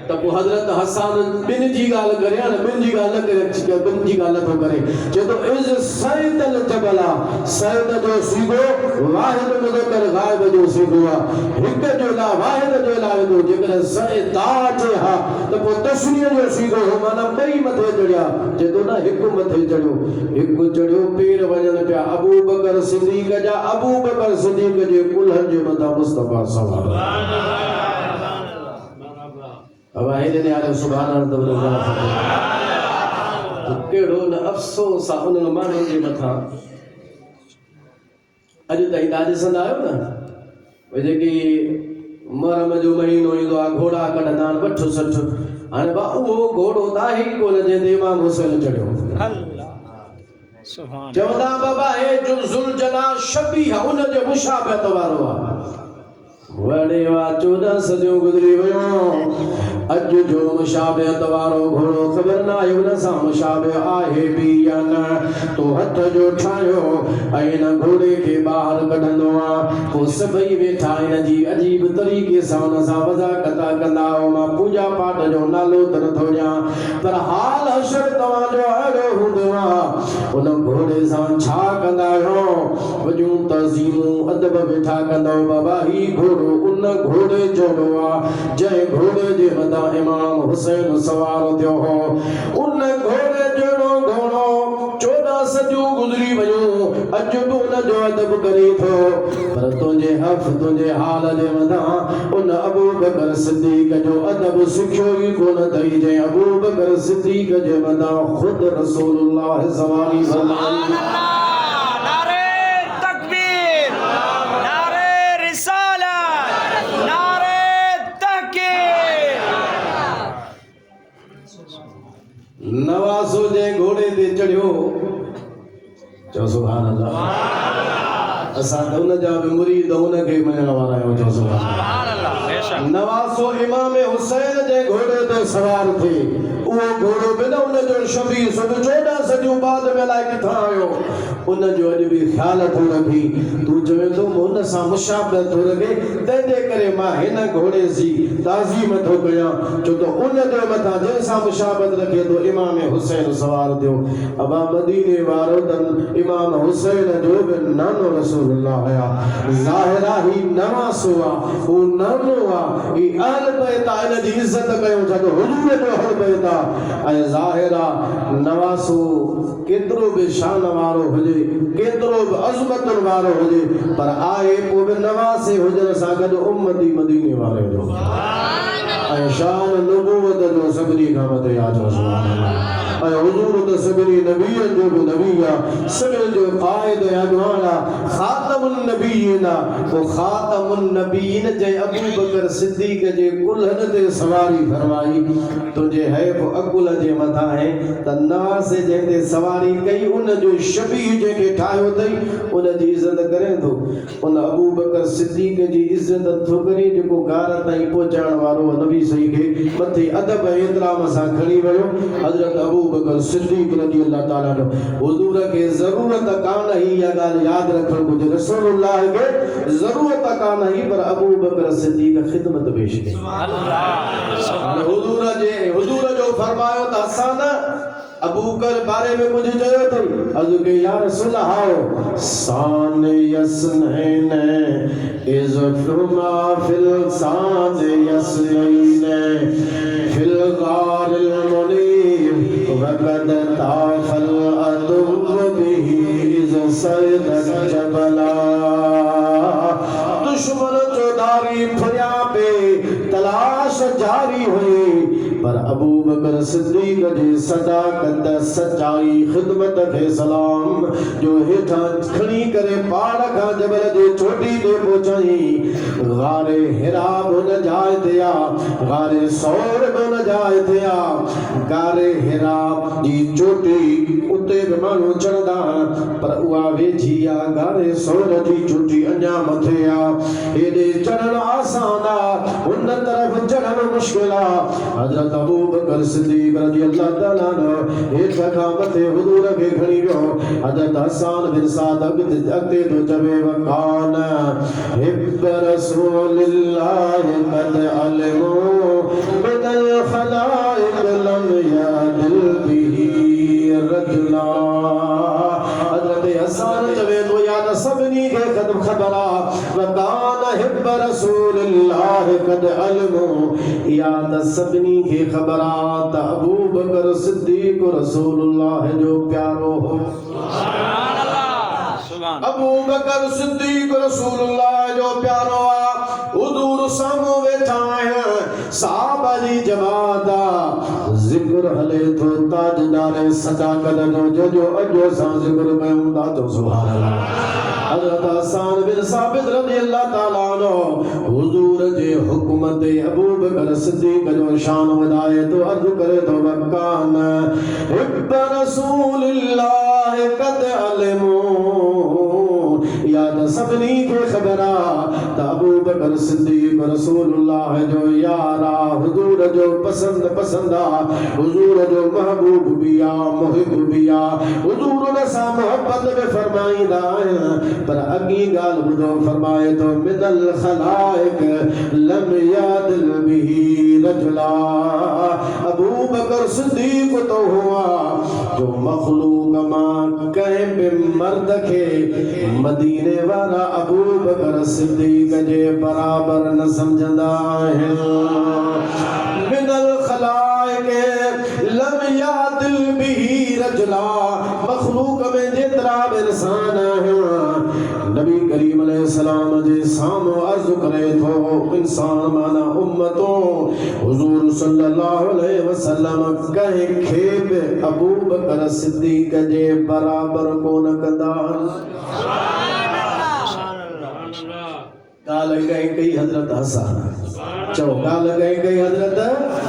तब हजरत हसन बिन जी गाल करे ना बिन जी गाल करे बिन जी गाल तो करे जे तो इज सैद अल जबला सैद जो सीगो वाहिद मुदकर गायब जो सीगो हिक जो ला वाहिद जो ला जो जेकर सैदात हा तो पो तस्नीय जो सीगो माना कई मथे चढ़िया जे तो ना हिक मथे चढ़ियो हिक चढ़ियो पीर वजन पिया अबू बकर सिद्दीक जा अबू बकर सिद्दीक जे कुल्हन जो मथा मुस्तफा सवार अब आइले ने आले सुभान अल्लाह तो केड़ो न अफसोस आ उन माण्हुनि जे मथां अॼु ताईं तव्हां ॾिसंदा आहियो न जेकी मुहर्रम जो महीनो ईंदो आहे घोड़ा कढंदा आहिनि वठ सठ हाणे बा उहो घोड़ो त आहे ई कोन जंहिंते इमाम हुसैन चढ़ियो चवंदा बाबा हे जो ज़ुलजना शबीह उन जो मुशाबहत वारो आहे वड़े वा 14 सदियों गुज़री वियो अज जो मुशाबहत वारो घोड़ो ख़बर ना आयो न सा मुशाबह आहे भी या न तो हथ जो ठायो ऐं न घोड़े के बाहर कढंदो आ पो सभई वेठा इन जी अजीब तरीक़े सां उन सां वज़ाकत कंदा मां पूजा पाठ जो नालो त नथो ॼां पर हाल हशर तव्हां जो अहिड़ो हूंदो आहे उन घोड़े सां छा कंदा आहियो वजूं तज़ीमूं अदब वेठा कंदो बाबा ही घोड़ो उन घोड़े जहिड़ो आहे जंहिं घोड़े जे मथां इमाम हुसैन सवार थियो हो उन घोड़े जहिड़ो घोड़ो 14 सदियूं गुज़री वियूं अॼु बि उन जो अदब करे थो पर तुंहिंजे हफ़ तुंहिंजे हाल जे मथां उन अबू बकर सिद्दीक जो अदब सिखियो ई कोन अथई जंहिं अबू बकर सिद्दीक जे मथां ख़ुदि रसूलुल्लाह सवारी फरमाई नवासो जे घोड़े ते चढ़ियो चो सुभान अल्लाह असां त उन जा बि मुरीद उन खे मञण वारा आहियूं चो सुभान अल्लाह नवासो इमाम हुसैन जे घोड़े ते सवार थी उहो घोड़ो बि न उन जो शबी सब 14 सदियूं बाद में अलाए किथां आयो उन जो अॼु बि ख्याल थो रखी तूं चवे थो उन सां मुशाबह थो लॻे तंहिंजे करे मां हिन घोड़े जी ताज़ीम थो कयां छो त उन जे मथां जंहिं सां मुशाबत रखे थो इमाम हुसैन सवार थियो अबा मदीने वारो त इमाम हुसैन जो बि नानो रसूलुल्लाह हुया ज़ाहिरा ही नवासो आहे हू नानो आहे ही अहल बैत इन जी इज़त कयूं छा त हुजूर जो अहल बैत आहे ऐं ज़ाहिरा नवासो केतिरो बि शान वारो हुजे केतिरो बि अज़मतुनि वारो हुजे पर आहे पोइ बि नवासे हुजण सां गॾु उम्मती मदीने वारे जो ऐं शान नबूवत जो सभिनी खां मथे आहे सुभान अल्लाह ऐं हुजूर त सभिनी नबियनि जो बि नबी आहे सभिनी जो क़ाइद अॻवान आहे ख़ातमुन नबिय्यीन वो ख़ातमुन नबिय्यीन जंहिं अबू बकर सिद्दीक जे कुल्हनि ते सवारी फरमाई तुंहिंजे हैब अकुल जे मथां आहे त नवासे जंहिं ते सवारी कई उन जो शबीह जंहिंखे ठाहियो अथई उन जी इज़त करे थो उन अबू बकर सिद्दीक जी इज़त थो करे जेको गार ताईं पहुचाइण वारो नबी सही खे मथे अदब ऐं एतिराम सां खणी वियो हज़रत अबू बकर सिद्दीक रज़ी अल्लाह ताला जो हुजूर के जरूरत कान ही या गाल याद रखण घुर्जे रसूलुल्लाह के जरूरत कान ही पर अबू बकर सिद्दीक खिदमत पेश कई सुभान अल्लाह हुजूर जो फरमायो त असां न अबू बकर बारे में कुछ चयो थई अज के या रसूल हाओ सान यसनैन इज फुमा फिल सान यसनैन फिल गारिल मुनीर वक़द ताफल अदब बिही इज सैद जबला दुश्मन चौधारी फरिया पे तलाश जारी हुई पर अबू बकर सिद्दीक जी सदाकत सच्चाई खिदमत के सलाम जो हेठा खणी करे पहाड़ खां जबल जे चोटी ते पहुचाई गारे हिरा न जाए थिया गारे सौर न जाए थिया गारे हिरा जी चोटी उते बि माण्हू चढ़ंदा पर उहा वेझी आहे गारे सौर जी चोटी अञा मथे आहे हेॾे चढ़ण आसान आहे हुन तरफ़ चढ़ण मुश्किल आहे हज़रत अबू बकर सिद्दीक रज़ी अल्लाह ताला अन्हु एक खामते हुजूर के खड़ी वियो हज़रत हसन बिन साद अॻिते तो चवे वकान हिब रसूलिल्लाह कद अलमो बिदल खलाइक लम यादिल बिही रजुला हज़रत हसन चवे तो याद सभनी के कदम खबरा वकान हिब रसूलिल्लाह कद अलमो याद सभनी के खबरा त अबू बकर सिद्दीक रसूलुल्लाह जो प्यारो हो सुभान अल्लाह सुभान अबू बकर सिद्दीक रसूलुल्लाह जो प्यारो आ हुजूर सामो वेठा है साहबा जी जमादा जिक्र हले तो ताजदार सदाकत जो अजो सा जिक्र में हुंदा तो सुभान अल्लाह हज़रत हसन बिन साबित रज़ी अल्लाह ताला अन्हु हुजूर जे हुक्म ते अबू बकर सिद्दीक जो शान वधाए तो अर्ज़ करे तो वकान हिब रसूलिल्लाह कद अलमो याद सभनी के खबरा त अबू बकर सिद्दीक रसूलुल्लाह जो यारा हुजूर जो पसंदा हुजूर जो महबूब बिया मुहिब बिया हुजूर ने सा मोहब्बत में फरमाईंदा पर अगी गाल बुधो फरमाए तो मिदल खलाइक लम यादिल बिही रजुला अबू बकर सिद्दीक तो हुआ जो मखलूक मां कहे पे मर्द के मदीने वाला अबू बकर सिद्दीक जे बराबर न समझंदा है मिदल खलाइक लम यादिल बिही रजुला मखलूक में जेतरा इंसान है नबी करीम अलैहिस्सलाम जे सामो अर्ज करे तो इंसान माना उम्मतों हुजूर सल्लल्लाहु अलैहि वसल्लम कहे खेब अबू बकर सिद्दीक जे बराबर को न कंदा गाल कई हजरत हसन चो गाल कई हजरत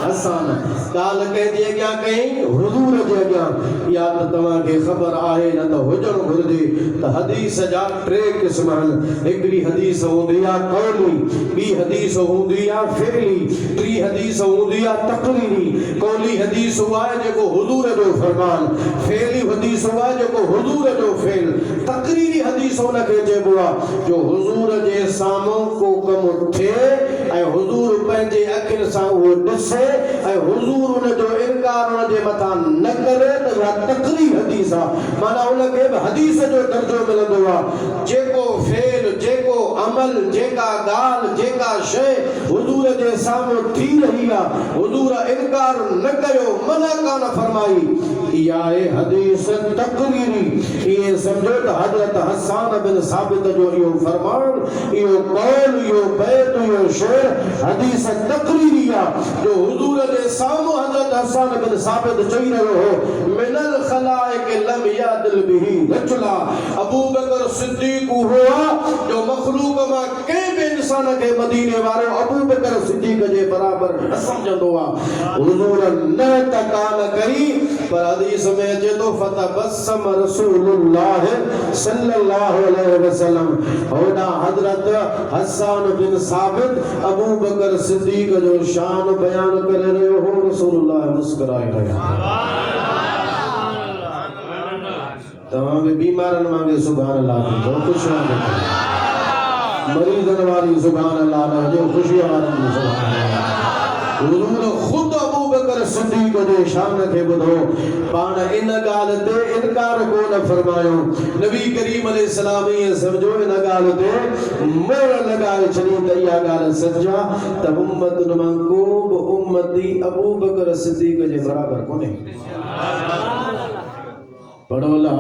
हसन गाल जे अॻियां कई हुजूर जे अॻियां या त तव्हां खे ख़बर आहे न त हुजण घुर्जे त हदीस जा टे क़िस्म आहिनि हिकिड़ी हदीस हूंदी आहे कौली ॿी हदीस हूंदी आहे फ़िरली टी हदीस हूंदी आहे तक़रीरी कौली हदीस उहा आहे जेको हुजूर जो फरमान फ़िरली हदीस उहा आहे जेको हुजूर जो फ़िल तक़रीरी हदीस उन खे चइबो आहे जो हुजूर जे साम्हूं को कम थिए ऐं हुजूर पंहिंजे अखियुनि सां उहो ॾिसे ऐं हुजूर उन जो इनकार उन जे मथां न करे त उहा तक़रीरी हदीस आहे माना उन खे बि हदीस जो दर्जो मिलंदो आहे जेको फेल जेको अमल जेका ॻाल्हि जेका शइ हुजूर जे साम्हूं थी रही आहे हुजूर इनकार न कयो मना कान फरमाई इहा आहे हदीस तक़रीरी इहे सम्झो त हज़रत हसन बिन साबित जो इहो फरमान इहो कौल इहो बैत इहो शेर हदीस तक़रीरी आहे जो हुजूर जे साम्हूं हज़रत हसन बिन साबित चई रहियो हो मिनल खलाइक लम यादिल बिही रजुला अबू बकर सिद्दीक हुआ जो मखलूक मां कंहिं बि इंसान खे मदीने वारो अबू बकर सिद्दीक जे बराबर न समझंदो आहे हुजूर न तकान कई पर हदीस में अचे थो फतबस्सम रसूलुल्लाह सल्लल्लाहु अलैहि वसल्लम होड़ा हजरत हसन बिन साबित अबू बकर सिद्दीक जो शान बयान करे रहियो हो रसूलुल्लाह मुस्कुराए रहिया तमाम बीमारन मांगे सुभान अल्लाह जो खुश हो मरीजन वाली सुभान अल्लाह जो खुशी वाली सुभान अल्लाह हुजूर खुद अबू बकर सिद्दीक जे शान खे बुधो पाण इन गाल ते इनकार को न फरमायो नबी करीम अलैहि सलाम ये समझो इन गाल ते मोर लगाए छड़ी त इहा गाल सच्चा त उम्मत मां को उम्मती अबू बकर सिद्दीक जे बराबर कोने पढ़ो ला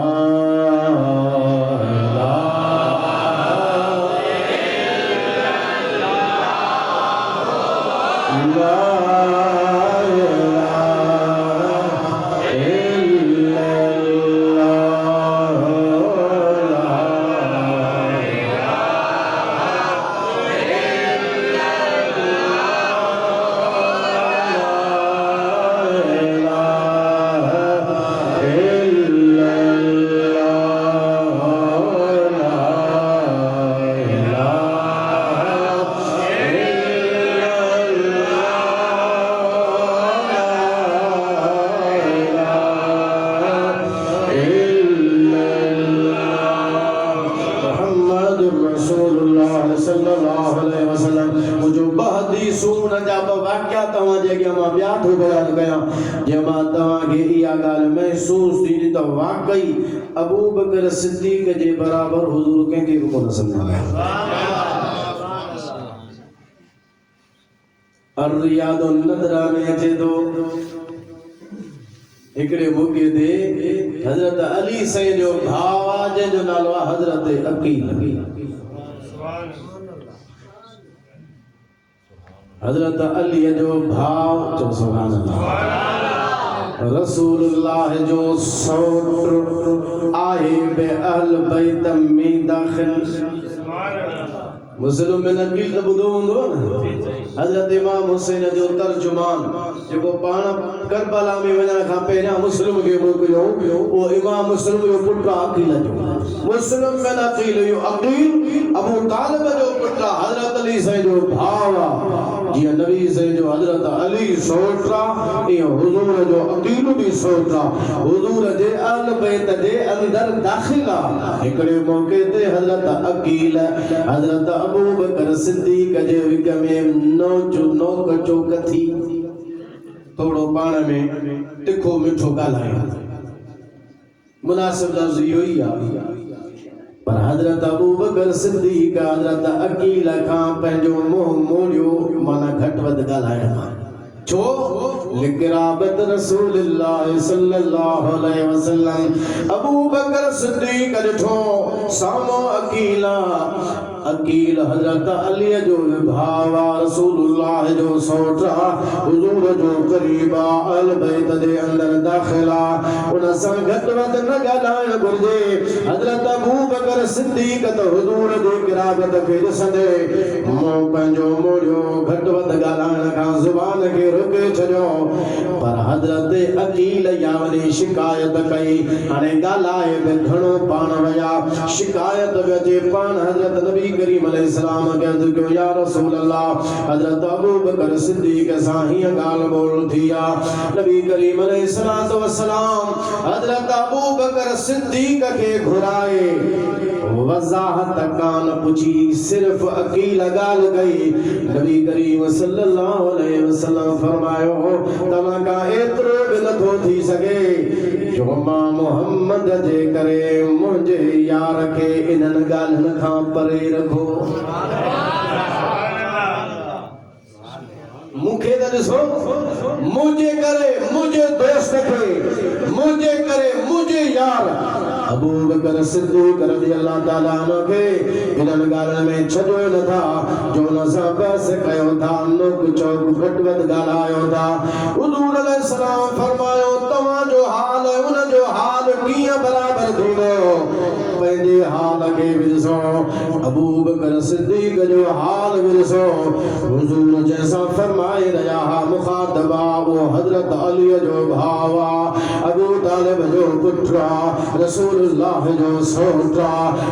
तव्हांखे इहा ॻाल्हि महसूस थी त वाकई अबू बकर सिद्दीक़ जे बराबर हुजूर कंहिंखे बि कोन सम्झाया। अर्रियाद नदरा में अचे थो हिकिड़े मौके ते हज़रत अली साईं जो भाउ आहे जंहिंजो नालो आहे हज़रत अकील। हज़रत अली जो भाउ चओ सुभान अल्लाह। रसूलुल्लाह जो सौट आहे बे अहल बैत में दाखिल। मुस्लिम में नकील तो बुधो हूंदो न। हज़रत इमाम हुसैन जो तर्जुमान जेको पाण करबला में वञण खां पहिरियां मुस्लिम खे मोकिलियो उहो इमाम मुस्लिम जो पुटु अकील जो। मुस्लिम में नकील जो अकील अबू तालिब जो पुटु हज़रत अली साईं जो भाउ आहे। जीअं नबी साईं जो हज़रत अली सौट आहे ईअं हुजूर जो अकील बि सौट आहे। हुजूर जे अहल बैत जे अंदर दाखिल आहे। हिकिड़े मौके ते हज़रत अकील हज़रत अबू बकर सिद्दीक़ जे विच में नोक चोक थी थोड़ो पाण में तिखो मिठो ॻाल्हायो। मुनासिब लफ़्ज़ इहो ई आहे। पर हज़रत अबू बकर सिद्दीक़ हज़रत अकील खां पंहिंजो मुंहुं मोड़ियो माना घटि वधि ॻाल्हाइण खां। छो लिक़राबत रसूलुल्लाह सल्लल्लाहु अलैहि वसल्लम अबू बकर सिद्दीक़ ॾिठो साम्हूं अकील अकील हज़रत अली जो भाउ रसूलुल्लाह जो सौट हुजूर जो करीब अहल बैत जे अंदर दाखिल उन सां घटि वधि न ॻाल्हाइण घुरिजे। हज़रत अबू बकर सिद्दीक़ त हुजूर जी क़राबत खे ॾिसंदे मुंहुं पंहिंजो मोड़ियो घटि वधि ॻाल्हाइण खां ज़ुबान खे रोके छॾियो। पर हज़रत अकील या वरी शिकायत कई। हाणे ॻाल्हाए बि घणो पाण विया शिकायत बि अचे पाण हज़रत नबी करीम अलैहिस्सलाम के अर्ज़ कयो या रसूल अल्लाह हज़रत अबू बकर सिद्दीक़ सां हीअं ॻाल्हि ॿोल थी आहे। नबी करीम अलैहिस्सलातु वस्सलाम हज़रत अबू बकर सिद्दीक़ खे घुराए वज़ाहत कान पुछी सिर्फ़ अकील ॻाल्हि कई। नबी करीम सल्लल्लाहु अलैहि वसल्लम फरमायो तव्हां खां एतिरो बि नथो थी सघे जो मां मुहम्मद जे करे मुंहिंजे यार खे इन्हनि ॻाल्हियुनि खां परे रखो। मूंखे त ॾिसो मुंहिंजे करे मुंहिंजे दोस्त खे मुंहिंजे करे मुंहिंजे यार अबू बकर सिद्दीक़ रज़ियल्लाहु ताला अन्हु खे इन्हनि ॻाल्हियुनि में छॾियो नथा जो हुन सां बहस कयो था नोक चोक घटि वधि ॻाल्हायो था। हुज़ूर अलैहिस्सलाम फरमायो तव्हांजो हाल उन जो हाल कीअं बराबर थींदो। पंहिंजे हाल खे बि ॾिसो अबू बकर सिद्दीक़ जो हाल बि ॾिसो। हुज़ूर जैसा फरमाए रहिया हुआ मुखातब वो हज़रत अली जो भाउ अबू तालिब जो पुटु रसूलुल्लाह जो सौट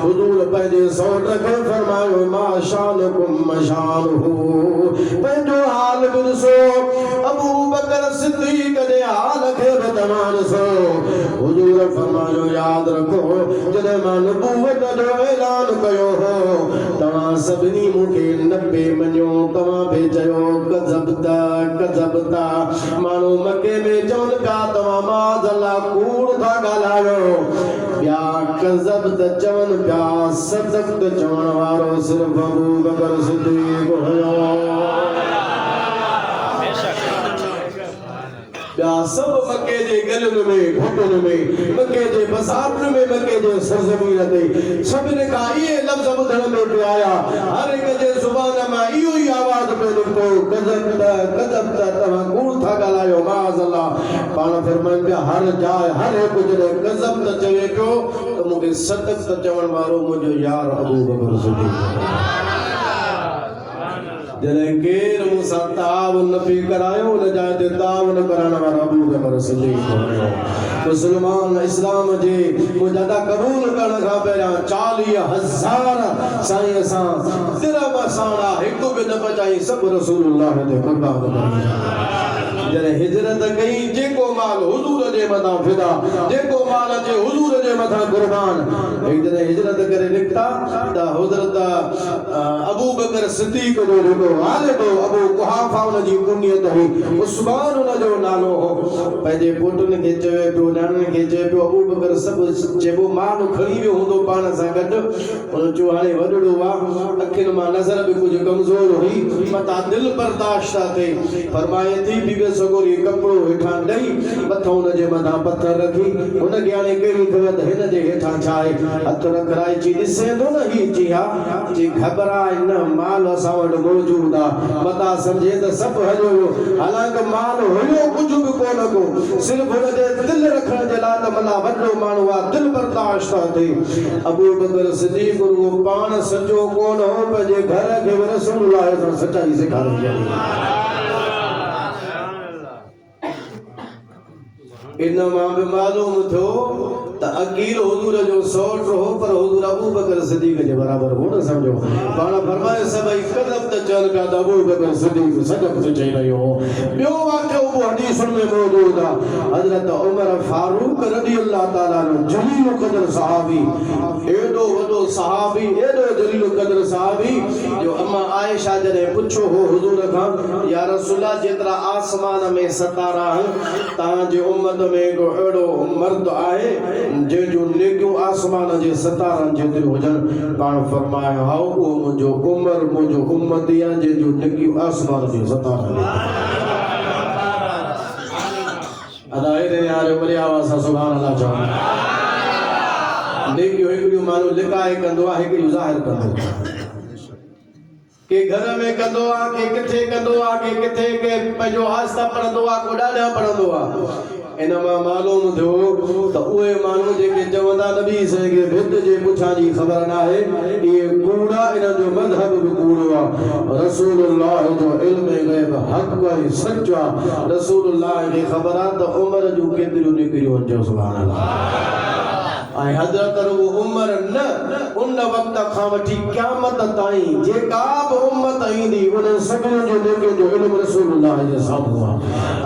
हुज़ूर पंहिंजे सौट खे फरमायो माशानुकुम मशानुहु। पंहिंजो हाल बि ॾिसो अबू बकर सिद्दीक़ जे हाल खे बि तव्हां ॾिसो। हुज़ूर फरमायो यादि रखो जॾहिं मां नबूवत जो ऐलान कयो हो तव्हां सभिनी मूंखे न पे मञियो। तव्हां पे चयो कज़बता माण्हू मके में चवनि पिया तव्हां माज़अल्लाह कूड़ था ॻाल्हायो। ॿिया कज़ब चवनि पिया सदक चवण वारो सिर्फ़ अबू बकर सिद्दीक़ हुयो। ॿिया सभु मके जे गलियुनि में घुटुनि में मके जे बसातुनि में मके जे सरज़मीन ते सभिनी खां इहे लफ़्ज़ ॿुधण में पिया आया। हर हिक जे ज़ुबान मां इहो ई आवाज़ पियो निकितो कज़ब तव्हां कूड़ था ॻाल्हायो माज़अल्लाह। पाण फरमाइनि पिया हर जाइ हर हिकु जॾहिं कज़ब चवे पियो त मूंखे सदक चवण वारो मुंहिंजो यार अबू बकर सिद्दीक़। जॾहिं केरु मूंसां ताउन न पई करायो उन जाइ ते ताउन करण वारो अबू बकर सिद्दीक़ हुयो। मुस्लमान इस्लाम जे मुजदा क़बूल करण खां पहिरियां 40,000 साईं सां सिर्फ़ असां हिकु बि न बचाई सभु रसूलुल्लाह ते क़ुर्बान करे। जॾहिं हिजरत कई जेको माल हुज़ूर जे जे मथा फिदा जेको माल जे हुजूर जे मथा कुर्बान एक दिन हिजरत करे निकता ता हजरत अबू बकर सिद्दीक जो रुगो हाले तो अबू कुहाफा उन जी कुनियत हुई उस्मान उन जो नालो हो पंहिंजे पुटन खे चवे पियो नानन खे चवे पियो अबू बकर सब जेको माल खणी वियो हूंदो पाण सां गॾु उन जो हाणे वॾड़ो आ अखियुनि मां नज़र बि कुझु कमज़ोर हुई मता दिल बर्दाश्त थे फरमाए थी बीबे सगोरी कपड़ो हेठां ॾेई मथां उन जे मथां पत्थर रखी उन खे हाणे कहिड़ी ख़बर हिन जे हेठां छा आहे हथ रखराए ची ॾिसे थो न ही जी हा जी घबराए न माल असां वटि मौजूद आ मता सम्झे त सभु हलियो वियो हालांकि माल हुयो कुझु बि कोन को सिर्फ़ हुन जे दिल रखण जे लाइ त मना वॾो माण्हू आहे दिल बर्दाश्त थे अबू बकर सिद्दीक़ रुगो पाण सचो कोन हो पंहिंजे घर खे रसूलुल्लाह सां सचाई सेखारी इन मां बि मालूम थियो त अकील हुजूर जो सौट हो पर हुजूर अबू बकर सिद्दीक़ जे बराबर हो न समझो पाण फरमाए सभई कदम त चल पिया त अबू बकर सिद्दीक़ सदक तो चई रहियो हो ॿियो वाक़ियो वो हदीसुनि में मौजूद आहे हज़रत उमर फारूक रज़ी अल्लाह ताला जो जलील क़दर सहाबी एडो वडो सहाबी एडो जलील क़दर सहाबी जो अम्मा आयशा जने पुछो हो हुजूर खां या रसूलल्लाह जेतरा आसमान में सितारा तां जे उम्मत में को एडो मर्द आहे जे जो नेकियूं आसमान जे सितारनि जेतिरियूं हुजनि पाण फरमायो हाउ उहो मुंहिंजो उमर मुंहिंजो उम्मती आहे जे जो नेकियूं आसमान जे सितारनि अदाए यार वरी आवाज़ सां सुभान अल्लाह चओ नेकियूं हिकिड़ियूं माण्हू लिकाए कंदो आहे हिकिड़ियूं ज़ाहिर कंदो के घर में कंदो आहे के किथे कंदो आहे के किथे के पंहिंजो आस्था पढ़ंदो आहे को ॾाढा पढ़ंदो आहे इन मां मालूम थियो त उहे माण्हू जेके चवंदा नबी साईं खे भित जे पुछां जी ख़बर न आहे इहे कूड़ा इन्हनि जो मज़हब बि कूड़ो आहे रसूलुल्लाह जो इल्म ग़ैब हक़ ऐं सच आहे रसूलुल्लाह खे ख़बर आहे त उमर जूं केतिरियूं निकिरियूं आहिनि सुभान अल्लाह ऐं हज़रत रुगो उमर न उन वक़्त खां वठी क़यामत ताईं जेका बि उम्मत ईंदी उन्हनि सभिनी जो नेकियुनि जो इल्म रसूलुल्लाह जे साम्हूं आहे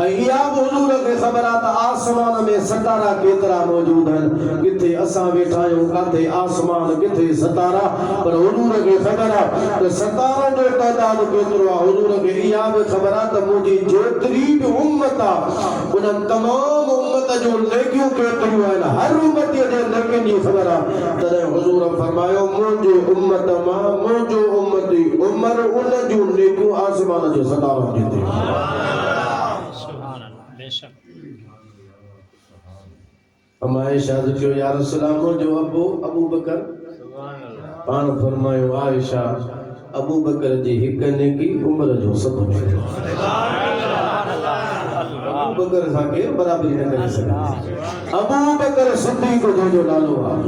ऐं इहा बि हुजूर खे ख़बर आहे त आसमान में सितारा केतिरा मौजूद आहिनि किथे असां वेठा आहियूं किथे आसमान किथे सितारा पर हुजूर खे ख़बर आहे त सितारनि जो तइदाद केतिरो आहे हुजूर खे इहा बि ख़बर आहे त मुंहिंजी जेतिरी बि उम्मत आहे उन्हनि तमामु उम्मत जूं नेकियूं केतिरियूं आहिनि हर उम्मतीअ जे नेकियुनि जी ख़बर आहे तॾहिं हुजूर फरमायो मुंहिंजी उम्मत मां मुंहिंजो उम्मती उमर उन जूं नेकियूं आसमान जे सितारनि जेतिरियूं आयशा जो या रसूलल्लाह जो अबू बकर पान फरमायो आयशा अबू बकर जी हिक नेकी उमर जो सब अबू बकर सां के बराबरी न करे सघे अबू बकर सिद्दीक़ जो नालो आहे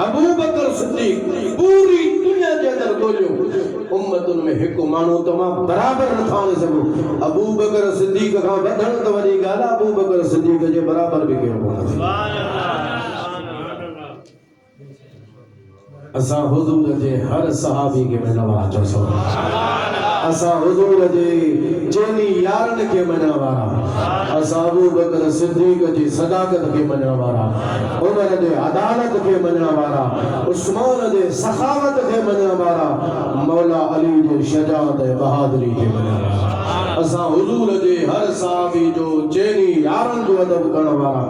अबू बकर सिद्दीक़ पूरी दुनिया जे अंदर ॻोल्हियो उम्मतुनि में हिकु माण्हू तमाम बराबर नथा वञी सघो अबू बकर सिद्दीक़ खां वधण त वॾी ॻाल्हि आहे अबू बकर सिद्दीक़ जे बराबर बि केरु कोन्हे असां हुजूर जे हर सहाबी खे मञण वारा चओ असां हुजूर जे चइनी यारनि खे मञण वारा असां अबू बकर सिद्दीक़ जी सदाकत खे मञण वारा उमर जे अदालत खे मञण वारा उस्मान जे सखावत खे मञण वारा मौला अली जे शजाअत ऐं बहादुरी खे मञण वारा असां हुजूर जे हर सहाबी जो चइनी यारनि जो अदब करण वारा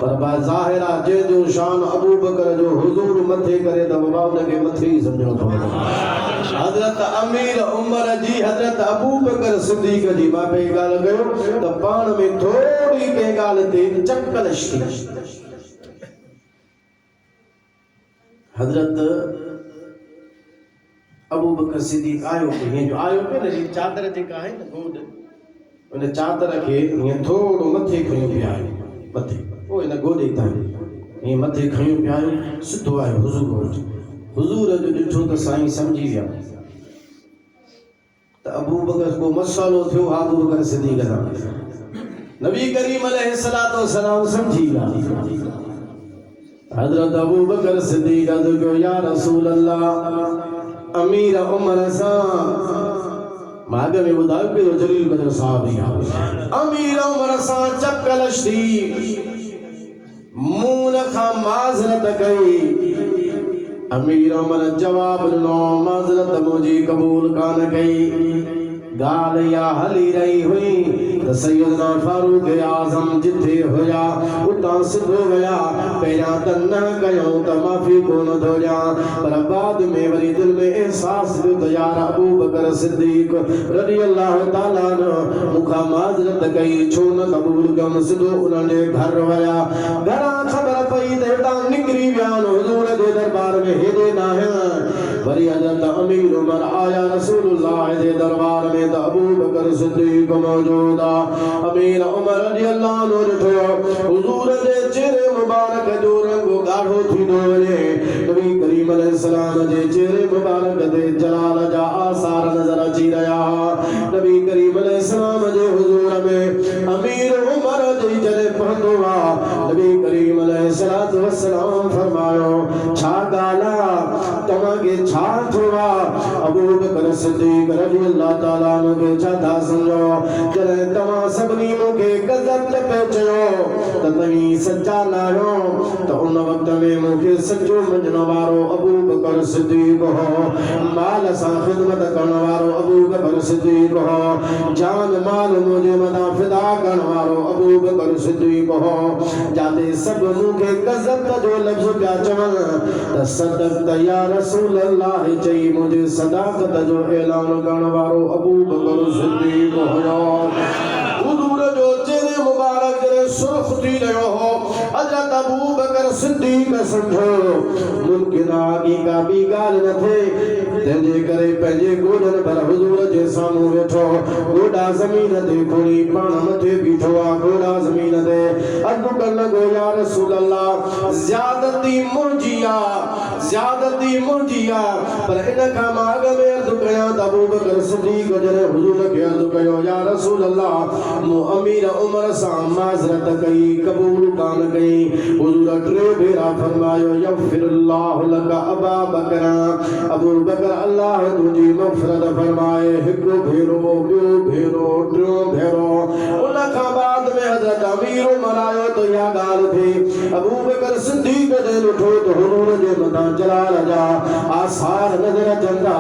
पर ज़ाहिर आहे जंहिंजो शान अबू बकर जो हुजूर मथे करे त बाबा उनखे मथे ई सम्झणो पवंदो हज़रत अमीर उमर जी हज़रत अबू बकर सिद्दीक़ जी मां पई ॻाल्हि कयो त पाण में थोरी कंहिं ॻाल्हि ते चकलश थी हज़रत अबू बकर सिद्दीक़ आयो पे न चादर जेका आहे न गोद उन चादर खे हीअं थोरो मथे खयूं पिया मथे पोइ हिन गोॾे ताईं हीअं मथे खयूं पिया सिधो आयो हुजूर जो ॾिठो त साईं सम्झी विया त अबू बकर को मसालो थियो अबू बकर सिद्दीक़ सां नबी करीम अलैहिस्सलातु वस्सलाम सम्झी विया हज़रत अबू बकर सिद्दीक़ जो या रसूल अल्लाह अमीर उमर सां माग में ॿुधायो कहिड़ो जलील क़दर साहबी आहे अमीर उमर सां चकलश थी माज़रत कई अमीर उमर जवाब ॾिनो माज़रत मुंहिंजी क़बूल कान कई गाल या हली रही हुई त सैयदना फारूक आज़म जिथे हुया उतां सिधो विया पहिरियां त न कयूं त माफ़ी कोन थो ॾियां पर बाद में वरी दिल में एहसास थियो त यार अबू बकर सिद्दीक़ रज़ी अल्लाह ताला अन्हु मूंखां माज़रत कई छो न क़बूल कयमि सिधो उन्हनि जे घर विया घरां ख़बर पई त हितां निकिरी विया हुज़ूर जे दरबार में हेॾे न आहिनि वरी हज़रत अमीर उमर आया रसूलुल्लाह जे दरबार में त अबू बकर सिद्दीक़ मौजूद आ अमीर उमर रज़ी अल्लाह अन्हु ॾिठो हुज़ूर जे चेहरे मुबारक जो रंग गाढ़ो थींदो वञे नबी करीम अलैहिस्सलाम जे चेहरे मुबारक ते जलाल जा आसार नज़र अची रहिया नबी करीम अलैहिस्सलाम जे हुज़ूर में अमीर उमर जी जॾहिं पहुतो आहे नबी करीम अलैहिस्सलातु वस्सलाम फरमायो छा ॻाल्हि आहे तव्हांखे छा थियो आहे अबू बकर सिद्दीक़ रज़ी अल्लाह ताला अन्हु खे छा था सम्झो जॾहिं तव्हां सभिनी मूंखे गज़ब न पियो चयो त तव्हीं सचा न आहियो त उन वक़्त में मूंखे सचो मञण वारो अबू बकर सिद्दीक़ हो माल सां ख़िदमत करण वारो अबू बकर सिद्दीक़ हो जान माल मुंहिंजे मथां फिदा करण वारो अबू बकर सिद्दीक़ हो जाते सभु मूंखे गज़ब जो लफ़्ज़ पिया चवनि त सदक़त या रसूल अल्लाह चई मुंहिंजे सदाकत जो ऐलान करण वारो अबू बकर सिद्दीक़ हुयो हुज़ूर जो चेहरे मुबारक जॾहिं सुर्ख़ थी रहियो हो हज़रत अबू बकर सिद्दीक़ सम्झो मुमकिन आहे की का ॿी ॻाल्हि न थिए तंहिंजे करे पंहिंजे गोॾनि पर हुज़ूर जे साम्हूं वेठो गोॾा ज़मीन ते खोली पाण मथे बीठो आहे गोॾा ज़मीन ते अर्ज़ु करण लॻो या रसूल अल्लाह ज़्यादती मुंहिंजी आहे पर इन खां मां अॻ में अर्ज़ु कयां त अबू बकर सिद्दीक़ जॾहिं हुज़ूर खे अर्ज़ु कयो या रसूल अल्लाह मूं अमीर उमर सां माज़रत कई क़बूल कान कई हुज़ूर टे भेरा फरमायो यग़फिरुल्लाहु लक अबा बकर अबू बकर अल्लाह तुंहिंजी मग़फ़िरत फरमाए हिकु भेरो ॿियो भेरो टियों भेरो उन खां बाद में हज़रत अमीर उमर आयो त इहा ॻाल्हि थी अबू बकर सिद्दीक़ जे ॾिठो त हुज़ूर जे मथां जलाल जा आसार नज़र अचनि था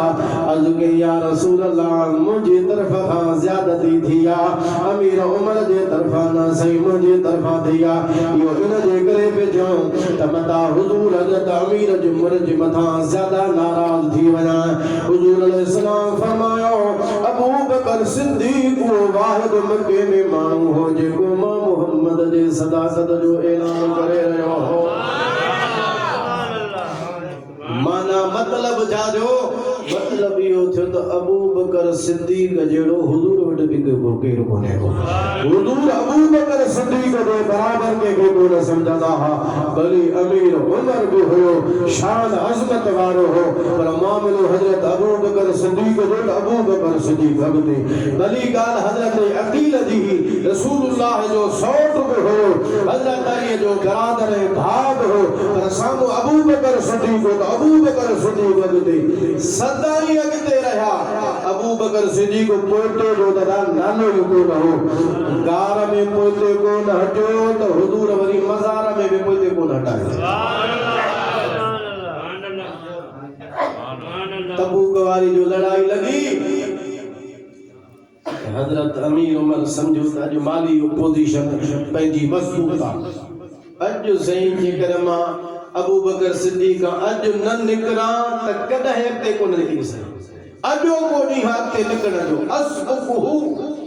अर्ज़ु कई या रसूल अल्लाह मुंहिंजी तरफ़ खां ज़्यादती थी आहे अमीर उमर जे तरफ़ां न सही मुंहिंजे तरफ़ां थी आहे इहो इन जे करे पियो चऊं त मता हुज़ूर हज़रत अमीर जी उमर जे मथां ज़्यादा नाराज़ थी वञा हुज़ूर अलैहिस्सलाम फरमायो अबू बकर सिद्दीक़ उहो वाहिद मके में माण्हू हो जेको मां मुहम्मद जे सदाकत जो ऐलान करे रहियो हो माना मतलब जाजो मतलब इहो थियो त अबू बकर सिद्दीक़ जहिड़ो हुज़ूर वटि बि केरु कोन्हे को हुज़ूर अबू बकर सिद्दीक़ जे बराबर कंहिंखे कोन सम्झंदा हुआ भली अमीर उमर बि हुयो शान अज़मत वारो हो पर मामिलो हज़रत अबू बकर सिद्दीक़ जो अबू बकर सिद्दीक़ अॻिते भली ॻाल्हि हज़रत अक़ील जी रसूलुल्लाह जो सौट बि हुयो हज़रत अली जो बरादर भाउ बि हो पर साम्हूं अबू बकर सिद्दीक़ त अबू बकर सिद्दीक़ अॻिते सदाई अॻिते रहिया अबू बकर सिद्दीक़ पोते जो दादा नालो ई कोन हो गार में पोते कोन हटियो त हुज़ूर वरी मज़ार में बि पोते कोन हटायो तबूक वारी जो लड़ाई लगी हज़रत अमीर उमर समझो त अॼु माली पोजीशन पंहिंजी मज़बूत आहे अॼु सही जेकर मां अबू बकर सिद्दीक़ अॼु न निकिरां त कॾहिं अॻिते कोन निकिरी सघां अॼु को ॾींहुं अॻिते निकिरण जो असबुकहू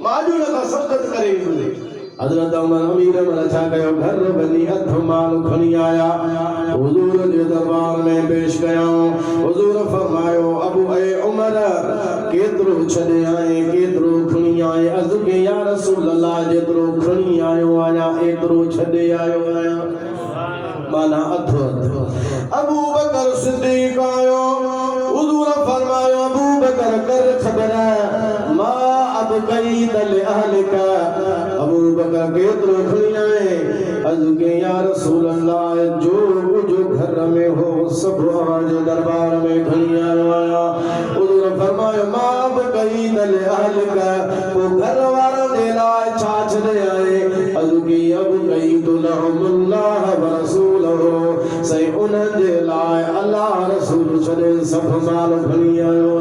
मां अॼु हुन खां सबक़त करे वेंदुसि हज़रत उमर अमीर उमर छा कयो घर वञी हथ माल खणी आया हुज़ूर जे दरबार में पेश कयऊं हुज़ूर फरमायो अबू ए उमर केतिरो छॾे आए केतिरो खणी आए अर्ज़ु कई या रसूल अल्लाह जेतिरो खणी आयो आहियां एतिरो छॾे आयो आहियां माना अधु अबू बकर सिद्दीक़ आयो हुज़ूर फरमायो अबू बकर कर खबर मा अब कई दल अहलिक अबू बकर केतिरो खणी आए अर्ज़ु कई या रसूल अल्लाह जो कुझु घर में हो सभु अव्हांजे दरबार में खणी आयो आहियां हुज़ूर फरमायो मा अब कई दल अहलिक पोइ घर वारनि जे लाइ छा छॾे आए अर्ज़ु कई अब कई तो लहुमुल्लाह व रसूलहु सब माल खणी आयो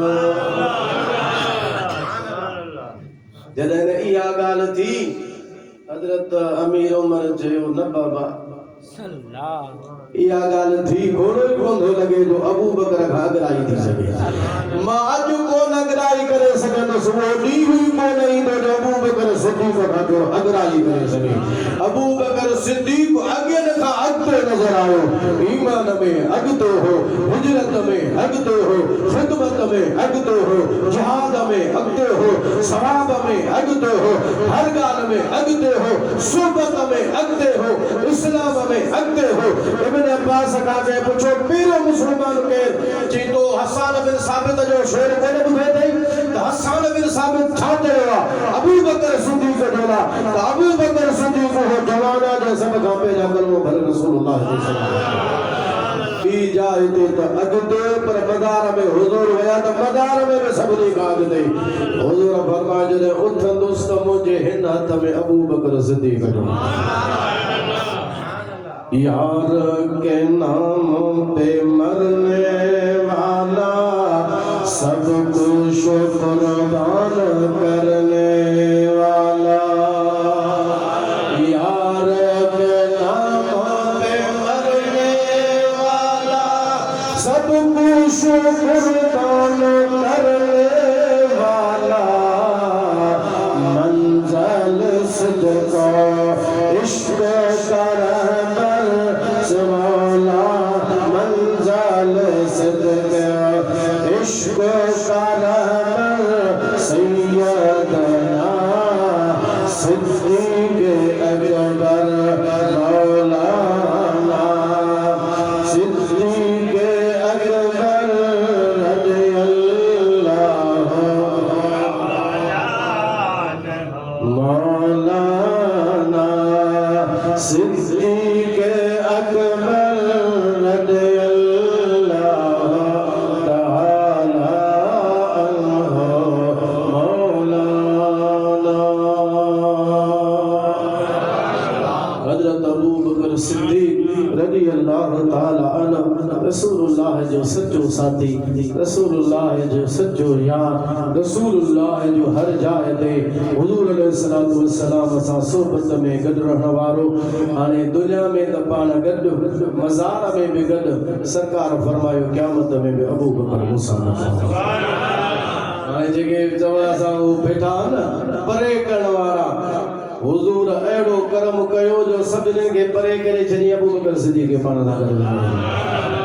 जॾहिं इहा ॻाल्हि थी हज़रत अमीर उमर चयो न बाबा इहा ॻाल्हि थी घोड़ो ई कोन थो लॻे जो अबू बकर खां अॻिराई थी सघे मां अॼु कोन अॻिराई करे सघंदुसि उहो ॾींहुं ई कोन ईंदो जो अबू बकर सिद्दीक़ खां जो अॻिराई करे सघे अबू बकर सिद्दीक़ अॻियनि खां अॻिते नज़र आयो ईमान में अॻिते हो हिजरत में अॻिते हो ख़िदमत में अॻिते हो जिहाद में अॻिते हो सवाब में अॻिते हो हर ॻाल्हि में अॻिते हो सुहबत में अॻिते हो इस्लाम में अॻिते हो इब्न अब्बास खां चए पुछो पहिरियों मुस्लमान केरु चई तो हसन बिन साबित जो शेर कोन ॿुधे अथई त हसन बिन साबित छा चयो आहे अबू बकर सिद्दीक़ जो त अबू बकर सिद्दीक़ हो जवाना जे सभ खां पहिरियों कलमो भरे रसूलुल्लाह ॿी जाइ ते त अॻिते पर मदार में हुज़ूर विया त मदार में बि सभिनी खां अॻिते हुज़ूर फरमायो जॾहिं उथंदुसि त मुंहिंजे हिन हथ में अबू बकर सिद्दीक़ जो यार के नाम पे मरने वाला सब कुछ कुर्बान करने वाला यार के नाम पे मरने वाला सब कुछ कुर्बान करने वाला मंजिल सिद्क़ इश्क़ कर मंज़िल सिद्क़ इश्क़ करम सैयदना सिद्दीक़ अकबर मौलाना सिद्दीक़ अकबर रज़ियल्लाहु मौलाना सिद्दीक़ अकबर रसूलुल्लाह जो सच्चो साथी रसूलुल्लाह जो सच्चो यार रसूलुल्लाह जो हर जाइ ते हुजूर अलैहिस्सलातु वस्सलाम सां सोबत में गॾु रहण वारो हाणे दुनिया में त पाण गॾु मज़ार में बि गॾु सरकार फरमायो क़यामत में बि अबू बकर मूसा हाणे जेके चवण सां वेठा न परे करण वारा हुजूर अहिड़ो कर्म कयो जो सभिनी खे परे करे छॾी अबू बकर सिद्दीक़ पाण सां गॾु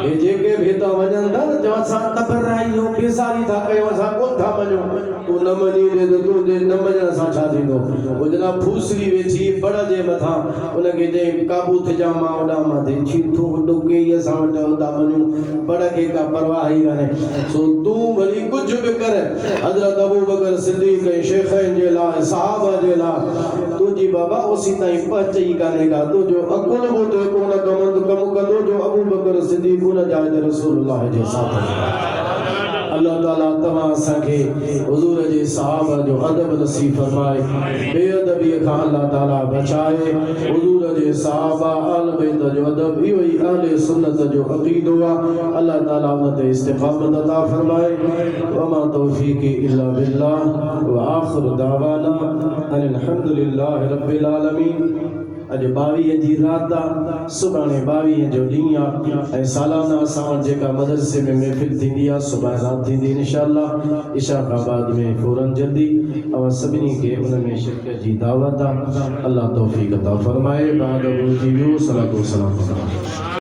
ये जेके भी तो वजन था जो असा तबराई हो बेसारी था कयो असा कोन था मञो तू न मञी दे तो तू दे न मञण सां छा थींदो वो जना फूसरी वेठी बड़ जे मथा उन के जे काबू थे जा मां ओडा मा दे छीथू वडो के ये सा वटा होता मञो बड़ के का परवाह ही काने सो तू भली कुछ भी कर हजरत अबू बकर सिद्दीक़ के शेखैन जे ला सहाबा जे ला तुझी बाबा उसी ताई पच ही काने का तो जो अकुल वो तो कोन कम कदो जो अबू बकर सिद्दीक़ जाए रसूलुल्लाह जे साथ अल्लाह ताला तमाम सके हुजूर जे सहाबा जो अदब नसीब फरमाए बेअदबी का अल्लाह ताला बचाए हुजूर जे सहाबा आल बैत जो अदब इहो ही अहले सुन्नत जो अकीदो अल्लाह ताला उन ते इस्तिकामत अता फरमाए वमा तौफीकी इल्ला बिल्लाह व आखिर दावाना अल्हम्दुलिल्लाहि रब्बिल आलमीन अज 22 जी रात सुभाणे 22 जो ॾींहुं ऐं सालाना सावण जेका मदरसे में महफ़िल थींदी आहे सुभाणे रात थींदी इंशाअल्लाह इशा खां बाद में फौरन जल्दी और सभिनी खे उन में शिरकत जी दावत आहे अल्लाह तौफीक अता फरमाए बाद जी सलातो सलाम